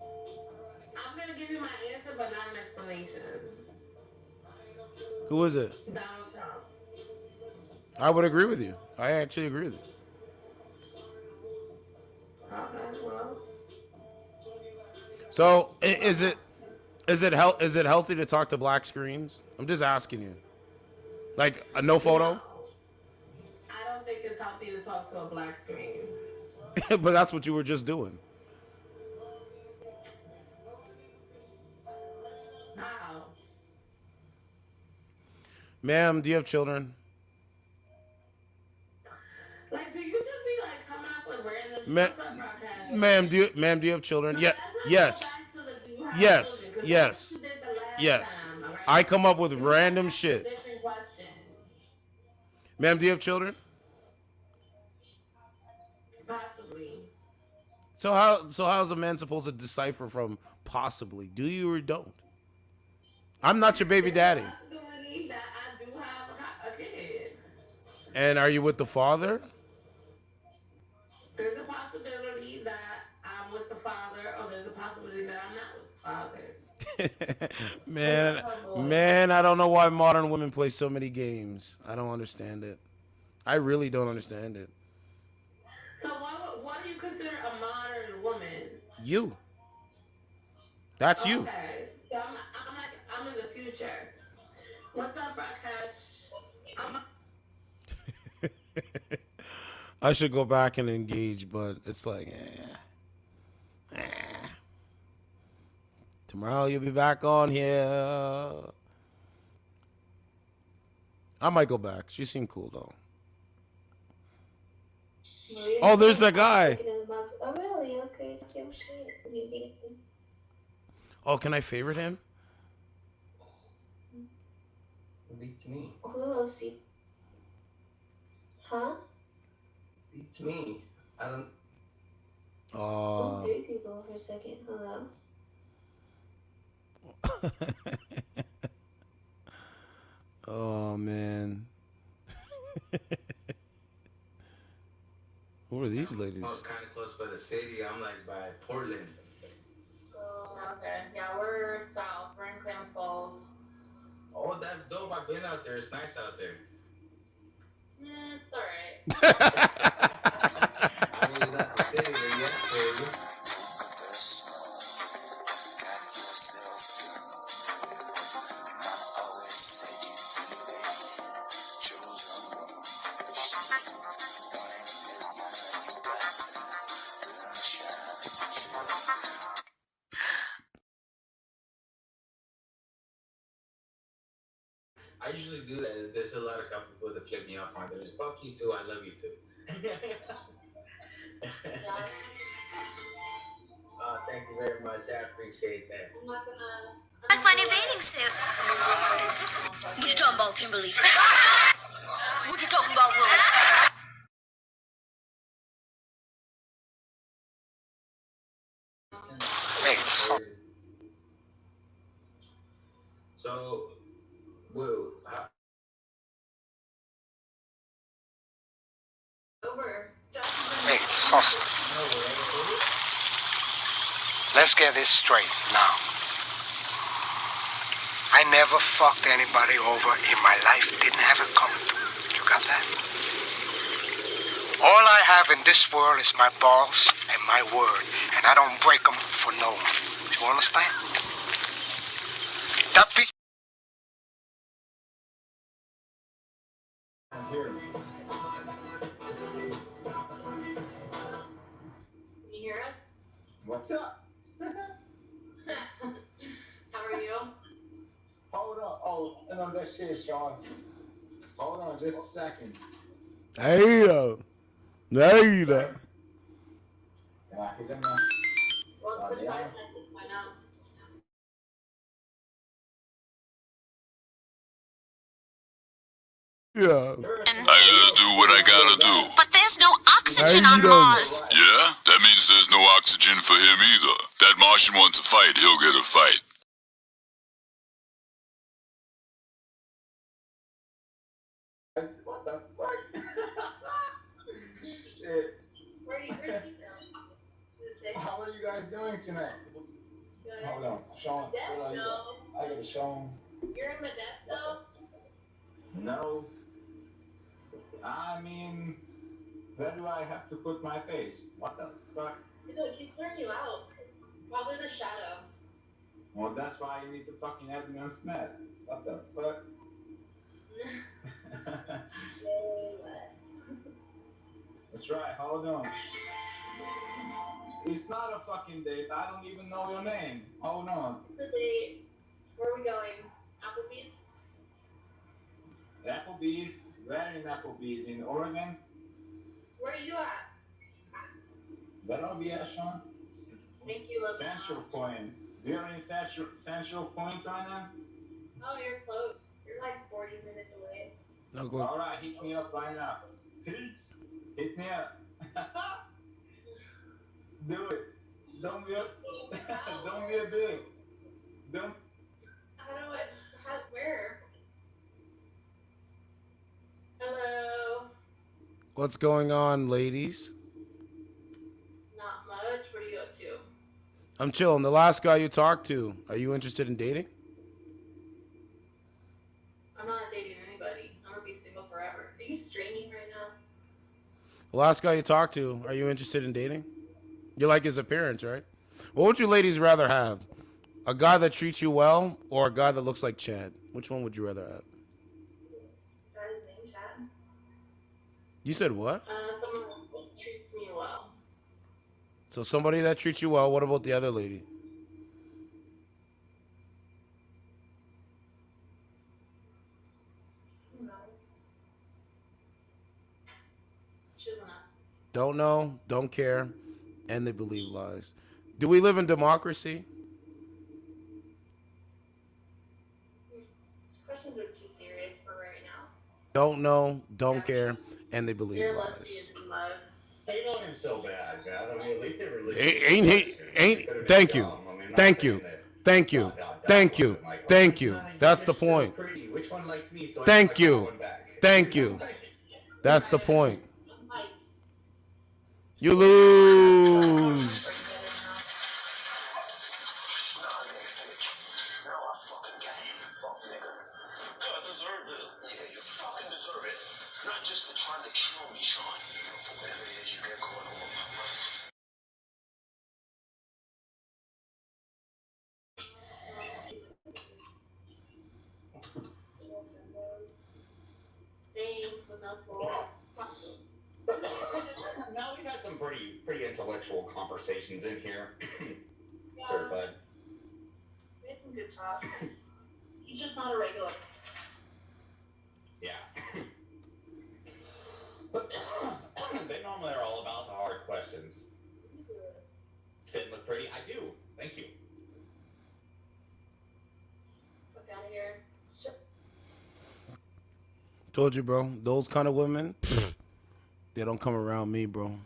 I'm gonna give you my answer, but not an explanation. Who is it? Donald Trump. I would agree with you. I actually agree with you. Okay, well. So is it healthy to talk to black screens? I'm just asking you. Like a no photo? No, I don't think it's healthy to talk to a black screen. But that's what you were just doing. How? Ma'am, do you have children? Like, do you just be like coming up with random stuff? Ma'am, do you have children? Yeah. Yes. Yes. Yes. Yes. Time, right? I come up with random shit. Different question. Ma'am, do you have children? Possibly. So how's a man supposed to decipher from possibly? Do you or don't? I'm not your baby daddy. There's a possibility that I do have a kid. And are you with the father? There's a possibility that I'm with the father, or there's a possibility that I'm not with the father. Man, I don't know why modern women play so many games. I don't understand it. I really don't understand it. So what do you consider a modern woman? You. That's you. Okay. So I'm in the future. What's up, Rakesh? I should go back and engage, but it's like, tomorrow you'll be back on here. I might go back. She seemed cool though. Oh, there's that guy. Oh, really? Okay. Oh, can I favorite him? Beats me. Who else? Huh? Beats me. I don't. Oh, there you could go for a second. Hello. Oh man. Who are these ladies? I'm kind of close by the city. I'm like by Portland. Okay. Yeah, we're south. We're in Klamath Falls. Oh, that's dope. I've been out there. It's nice out there. It's alright. I mean, that's the city where you at, baby. I usually do that. There's a lot of people that flip me off on it. Fuck you too. I love you too. Thank you very much. I appreciate that. I'm not gonna. Like my new bathing suit. What you talking about, Kimberly? What you talking about, Willis? So, well, Over. Hey, Saucy. Let's get this straight now. I never fucked anybody over in my life. Didn't have it coming to me. You got that? All I have in this world is my balls and my word. And I don't break them for no one. You understand? That piece... I'm here. Can you hear us? What's up? How are you? Hold on. Oh, no, that shit, Sean. Hold on just a second. Hey, Well, it's 45 seconds by now. Yeah. I gotta do what I gotta do. But there's no oxygen on Mars. Yeah? That means there's no oxygen for him either. That Martian wants a fight, he'll get a fight. What the fuck? Shit. Where are you going? How are you guys doing tonight? Hold on, Sean. I gotta show him. You're in Modesto? No. I mean, where do I have to put my face? What the fuck? It keeps clearing you out. Probably the shadow. Well, that's why you need to fucking add me on Snap. What the fuck? That's right, hold on. It's not a fucking date. I don't even know your name. Hold on. The date. Where are we going? Applebee's? Applebee's? Where in Applebee's? In Oregon? Where are you at? Where are we at, Sean? Thank you. Central Point. We're in Central Point right now? Oh, you're close. You're like 40 minutes away. No go. All right, hit me up right now. Peace. Hit me up. Do it. Don't be a dick. Don't. Where? Hello. What's going on, ladies? Not much. What are you up to? I'm chilling. The last guy you talked to, are you interested in dating? I'm not dating anybody. I'm gonna be single forever. Are you streaming right now? The last guy you talked to, are you interested in dating? You like his appearance, right? What would you ladies rather have? A guy that treats you well or a guy that looks like Chad? Which one would you rather have? Got his name, Chad? You said what? Someone who treats me well. So somebody that treats you well. What about the other lady? No. She doesn't know. Don't know, don't care, and they believe lies. Do we live in democracy? These questions are too serious for right now. Don't know, don't care, and they believe You're lies. lesbian in love. Hate on him so bad, man. I mean, at least they were Thank you. Thank you. Thank you. Thank you. Thank you. That's the point. Which one likes me? So Thank you. Thank you. That's the point. You lose. Thanks, with no soul. Now we've had some pretty intellectual conversations in here. Yeah. Certified. We had some good talk. He's just not a regular. Yeah. They normally are all about the hard questions. Sit and look pretty? I do. Thank you. Fuck out of here. Told you, bro. Those kind of women, they don't come around me, bro.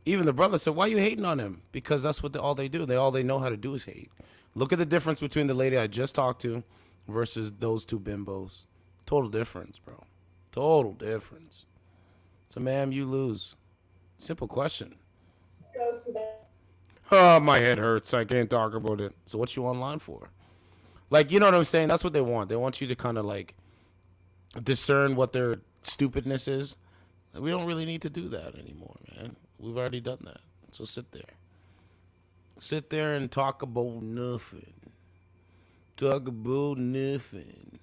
Even the brother said, why you hating on him? Because that's what all they do. All they know how to do is hate. Look at the difference between the lady I just talked to versus those two bimbos. Total difference, bro. Total difference. So, ma'am, you lose. Simple question. Oh, my head hurts. I can't talk about it. So what you online for? Like, you know what I'm saying? That's what they want. They want you to kind of like discern what their stupidness is. We don't really need to do that anymore, man. We've already done that. So sit there. Sit there and talk about nothing. Talk about nothing.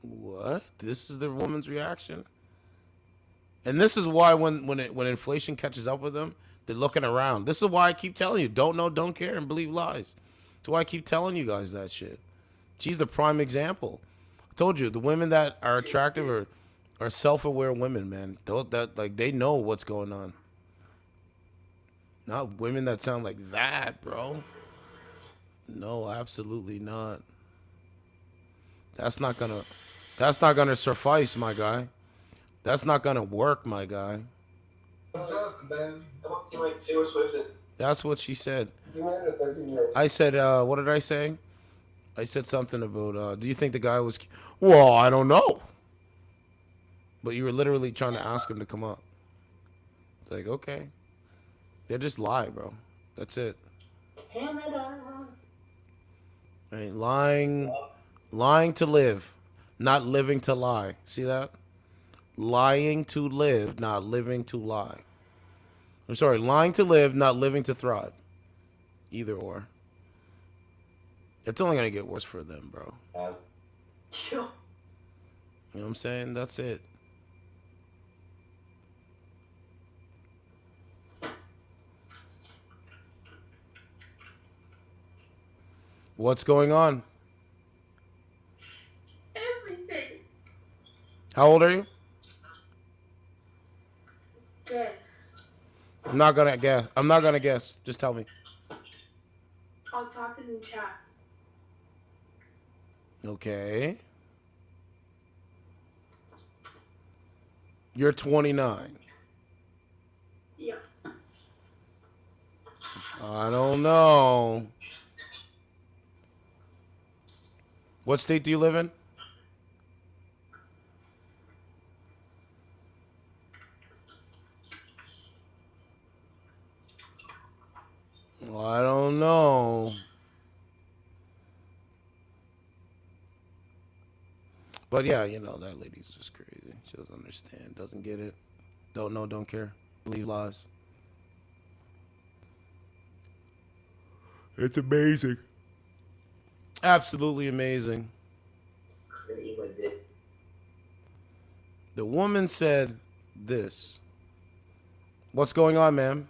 What? This is the woman's reaction? And this is why when inflation catches up with them, they're looking around. This is why I keep telling you, don't know, don't care, and believe lies. That's why I keep telling you guys that shit. She's the prime example. I told you, the women that are attractive are self-aware women, man. Those that like they know what's going on. Not women that sound like that, bro. No, absolutely not. That's not gonna suffice, my guy. That's not gonna work, my guy. That's what she said. I said, what did I say? I said something about, do you think the guy was... Well, I don't know. But you were literally trying to ask him to come up. It's like, okay. They just lie, bro. That's it. Right, lying to live, not living to lie. See that? Lying to live, not living to lie. I'm sorry, lying to live, not living to thrive. Either or. It's only gonna get worse for them, bro. You know what I'm saying? That's it. What's going on? Everything. How old are you? Guess. I'm not gonna guess. I'm not gonna guess. Just tell me. I'll talk in the chat. Okay. You're 29. Yeah. I don't know. What state do you live in? Well, I don't know. But yeah, you know, that lady's just crazy. She doesn't understand, doesn't get it. Don't know, don't care. Believe lies. It's amazing. Absolutely amazing. The woman said this. What's going on, ma'am?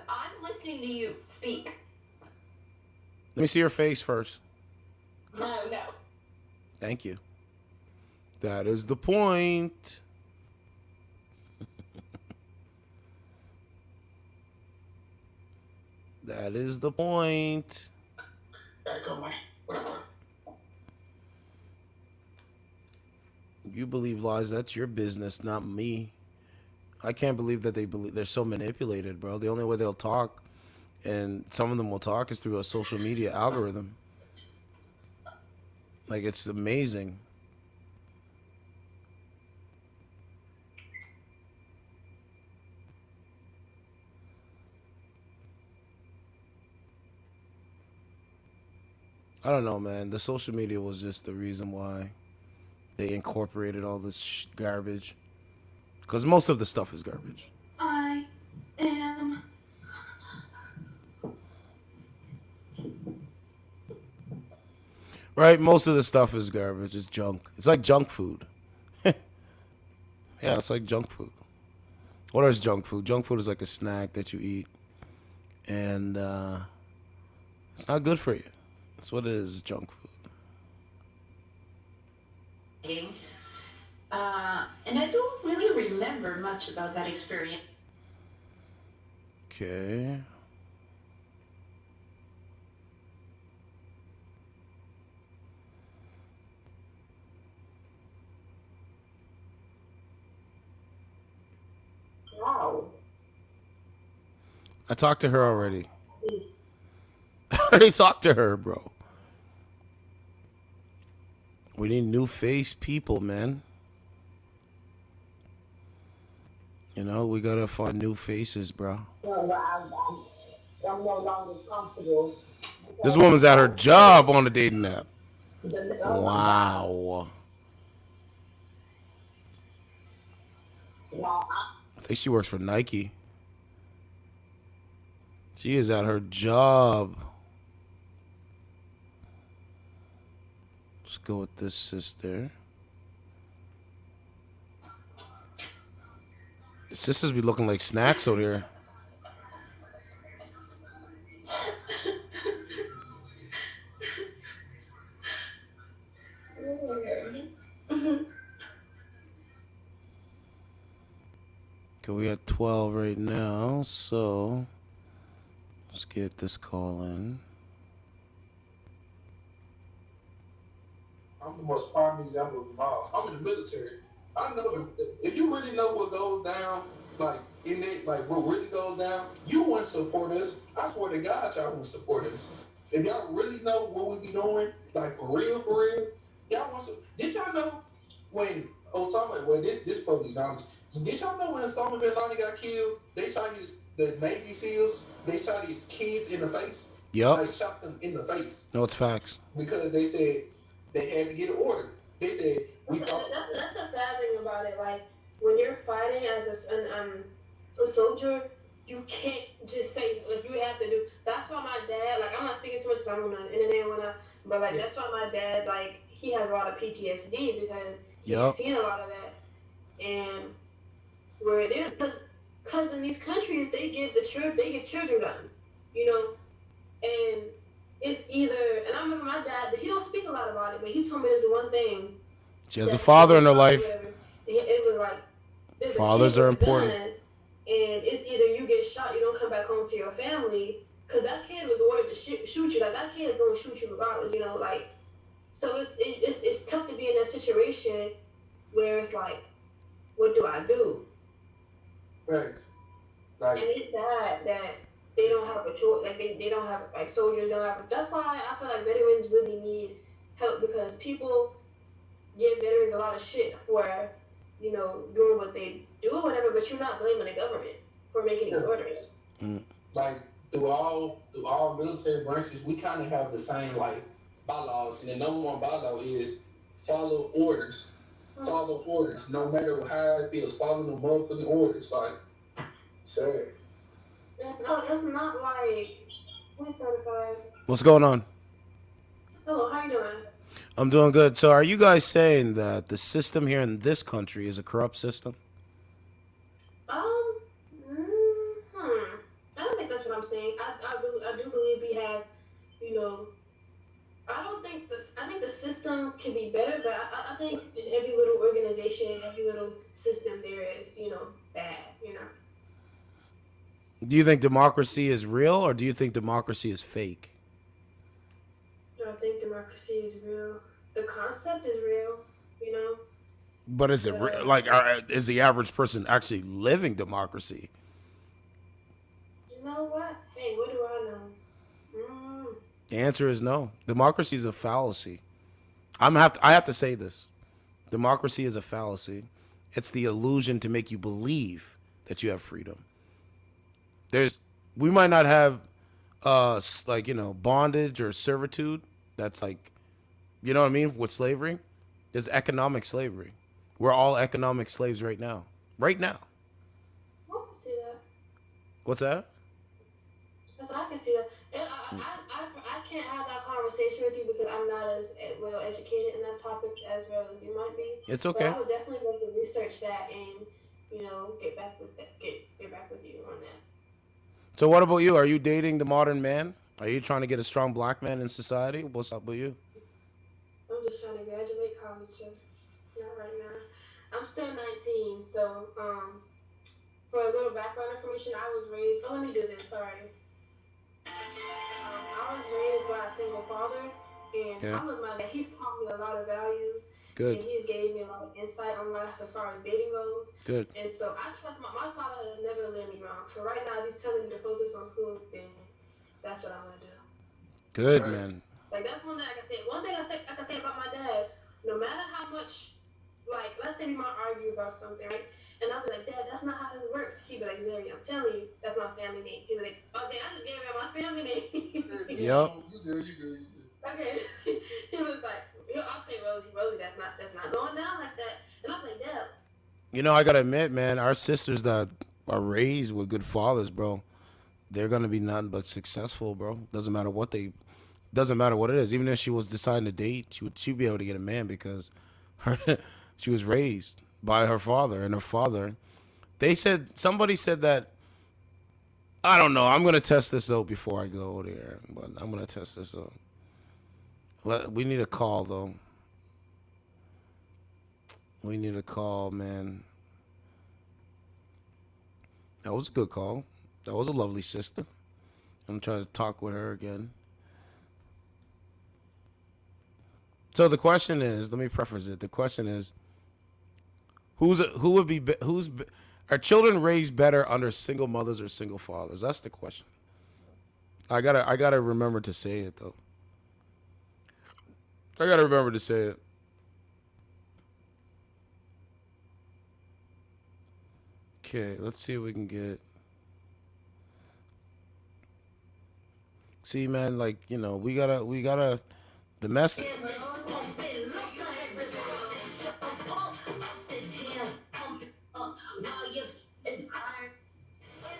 I'm listening to you speak. Let me see your face first. No. Thank you. That is the point. That is the point. You believe lies, that's your business, not me. I can't believe that they're so manipulated, bro. The only way they'll talk, and some of them will talk, is through a social media algorithm. Like, it's amazing. I don't know, man. The social media was just the reason why they incorporated all this garbage. Because most of the stuff is garbage. I am. Right? Most of the stuff is garbage. It's junk. It's like junk food. Yeah, it's like junk food. What is junk food? Junk food is like a snack that you eat. And it's not good for you. That's what it is, junk food. And I don't really remember much about that experience. Okay. Wow. I talked to her already. I already talked to her, bro. We need new face people, man. You know, we gotta find new faces, bro. I'm no longer comfortable. This woman's at her job on the dating app. Wow. I think she works for Nike. She is at her job. Let's go with this sister. The sisters be looking like snacks over here. Okay, we at 12 right now, so let's get this call in. I'm the most prime example of them all. I'm in the military. I know if you really know what goes down, like in it, like what really goes down, you wouldn't support us. I swear to God, y'all wouldn't support us. If y'all really know what we be doing, like for real, y'all want to. Did y'all know when Osama? Well, this probably knowledge. Did y'all know when Osama bin Laden got killed? They shot the Navy SEALs. They shot his kids in the face. Yep. Like shot them in the face. No, it's facts. Because they said they had to get an order. They said that's the sad thing about it. Like when you're fighting as a soldier, you can't just say like you have to do. That's why my dad, like I'm not speaking too much because I'm on the internet but like that's why my dad, like he has a lot of PTSD because he's seen a lot of that. And where it is, because in these countries they give children guns, and it's either, and I remember my dad, he don't speak a lot about it, but he told me there's one thing. She has a father in her life. It was like, fathers are important. And it's either you get shot, you don't come back home to your family, because that kid was ordered to shoot you. Like that kid is going to shoot you regardless, like. So it's tough to be in that situation where it's like, what do I do? Thanks. And it's sad that they don't have a choice. Like they don't have, like soldiers don't have. That's why I feel like veterans really need help, because people give veterans a lot of shit for, doing what they do or whatever. But you're not blaming the government for making these orders. Like through all military branches, we kind of have the same like bylaws, and the number one bylaw is follow orders. Follow orders, no matter how it feels. Follow the motherfucking orders. Like, sad. No, it's not like we started five. What's going on? Hello, how you doing? I'm doing good. So are you guys saying that the system here in this country is a corrupt system? I don't think that's what I'm saying. I do believe we have, I think the system can be better, but I think in every little organization, every little system there is, bad, Do you think democracy is real, or do you think democracy is fake? I think democracy is real. The concept is real, But is it like, is the average person actually living democracy? You know what? Hey, what do I know? The answer is no. Democracy is a fallacy. I have to say this. Democracy is a fallacy. It's the illusion to make you believe that you have freedom. We might not have bondage or servitude. That's like, you know what I mean, with slavery. There's economic slavery. We're all economic slaves right now. Right now. I can see that. What's that? I can see that. I can't have that conversation with you because I'm not as well educated in that topic as well as you might be. It's okay. But I would definitely like to research that and get back with you on that. So what about you? Are you dating the modern man? Are you trying to get a strong black man in society? What's up with you? I'm just trying to graduate college, so not right now. I'm still 19, so for a little background information, I was raised. Oh, let me do this. Sorry. I was raised by a single father, and I love my dad. He's taught me a lot of values. Good. And he's gave me a lot of insight on life as far as dating goes. Good. And so I trust my father has never led me wrong. So right now, if he's telling me to focus on school, then that's what I'm gonna do. Good, man. Like that's one thing I can say. One thing I can say about my dad, no matter how much, like let's say we might argue about something, right? And I'll be like, Dad, that's not how this works. He'd be like, Zeri, I'm telling you, that's my family name. He'd be like, oh, Dad, I just gave him my family name. Yep. You good. Okay. He was like, I'll say Rosie, that's not going down like that. And I'm like, Dad. I gotta admit, man, our sisters that are raised with good fathers, bro, they're gonna be nothing but successful, bro. Doesn't matter what it is. Even if she was deciding to date, she'd be able to get a man because she was raised by her father, and her father. Somebody said that. I don't know. I'm gonna test this out before I go there, but I'm gonna test this out. We need a call though. We need a call, man. That was a good call. That was a lovely sister. I'm trying to talk with her again. So the question is, let me preface it. The question is, are children raised better under single mothers or single fathers? That's the question. I gotta remember to say it though. I gotta remember to say it. Okay, let's see if we can get. See, man, like, you know, we gotta the message.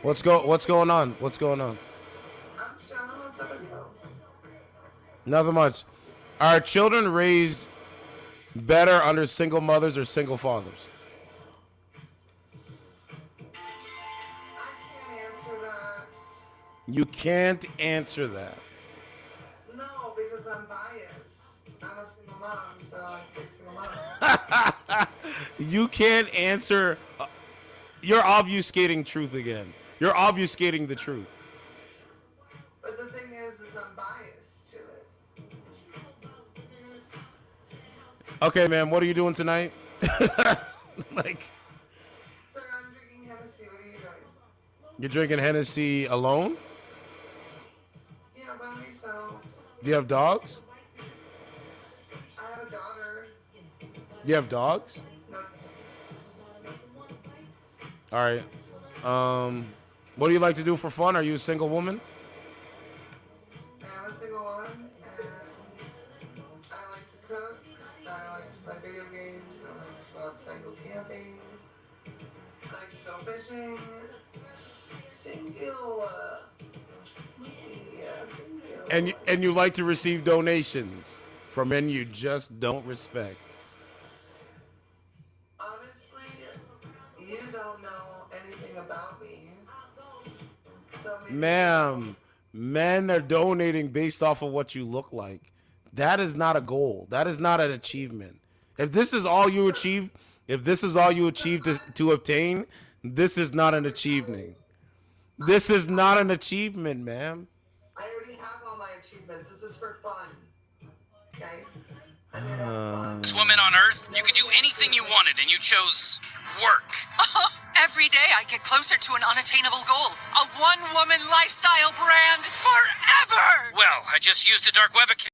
What's going on? What's going on? Nothing much. Are children raised better under single mothers or single fathers? You can't answer that. No, because I'm biased. I'm a single mom, so I say single mom. You can't answer. You're obfuscating truth again. You're obfuscating the truth. But the thing is I'm biased to it. Okay, man, what are you doing tonight? Like, sir, I'm drinking Hennessy. What are you doing? you're drinking Hennessy alone? Yeah, by myself. Do you have dogs? I have a daughter. Do you have dogs? No. All right. What do you like to do for fun? Are you a single woman? I'm a single woman, and I like to cook. I like to play video games. I like to go outside, go camping. I like to go fishing. Single. And you like to receive donations from men you just don't respect. Honestly, you don't know anything about me. Ma'am, men are donating based off of what you look like. That is not a goal. That is not an achievement. If this is all you achieve, to obtain, this is not an achievement. This is not an achievement, ma'am. I already have all my achievements. This is for fun. Okay? As woman on Earth, you could do anything you wanted, and you chose work. Every day I get closer to an unattainable goal. A one-woman lifestyle brand forever! Well, I just used a dark web account.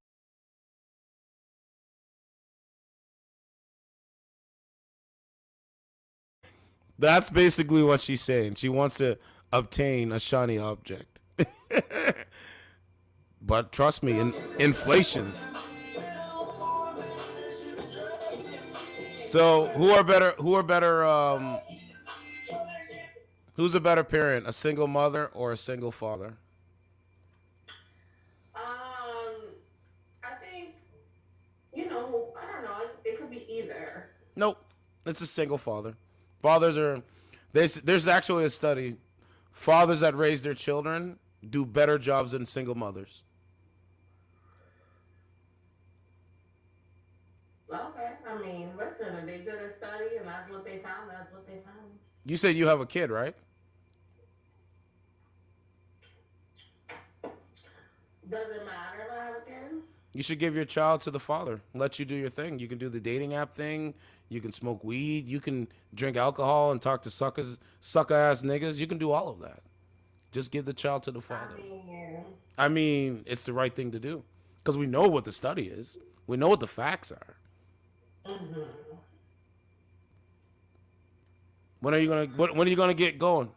That's basically what she's saying. She wants to obtain a shiny object. But trust me, inflation. So who's a better parent, a single mother or a single father? I think, I don't know. It could be either. Nope, it's a single father. Fathers are, there's actually a study. Fathers that raise their children do better jobs than single mothers. Okay, I mean, listen, if they did a study and that's what they found, that's what they found. You said you have a kid, right? Does it matter if I have a kid? You should give your child to the father. Let you do your thing. You can do the dating app thing. You can smoke weed. You can drink alcohol and talk to sucker-ass niggas. You can do all of that. Just give the child to the father. I mean, it's the right thing to do. Because we know what the study is. We know what the facts are. Mm-hmm. When are you gonna get going?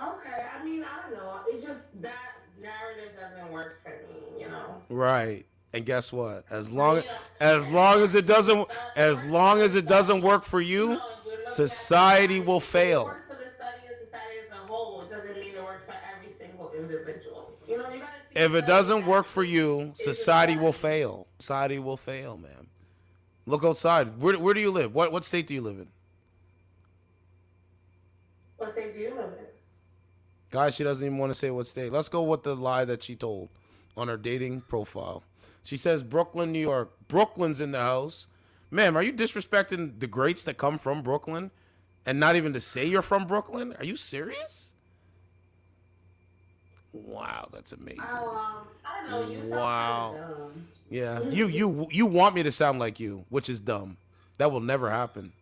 Okay, I mean, I don't know. It just, that narrative doesn't work for me, Right. And guess what? As long as it doesn't work for you, society will fail. It works for the study of society as a whole. It doesn't mean it works for every single individual. You gotta see. If it doesn't work for you, society will fail. Society will fail, man. Look outside. Where do you live? What state do you live in? What state do you live in? Guys, she doesn't even want to say what state. Let's go with the lie that she told on her dating profile. She says Brooklyn, New York. Brooklyn's in the house. Ma'am, are you disrespecting the greats that come from Brooklyn? And not even to say you're from Brooklyn? Are you serious? Wow, that's amazing. I don't know. You sound Wow. kind of dumb. Yeah, you want me to sound like you, which is dumb. That will never happen.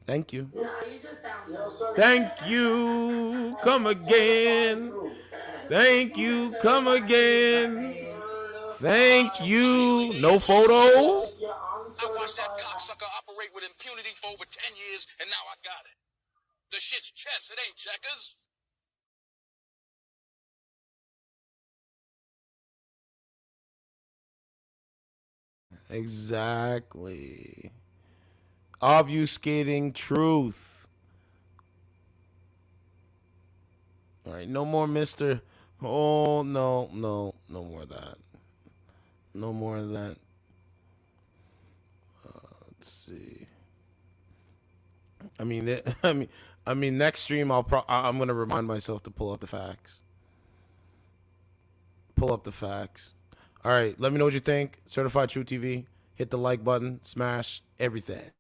Thank you. No, you just sound dumb. Thank you. Come again. Thank you. Come again. Thank you. No photos. I watched that cocksucker operate with impunity for over 10 years, and now I got it. The shit's chess, it ain't checkers. Exactly. Obfuscating truth. All right, no more Mr. Oh, no more of that. No more of that. Let's see. I mean, next stream I'm gonna remind myself to pull up the facts. Pull up the facts. All right, let me know what you think. Certified True TV. Hit the like button. Smash everything.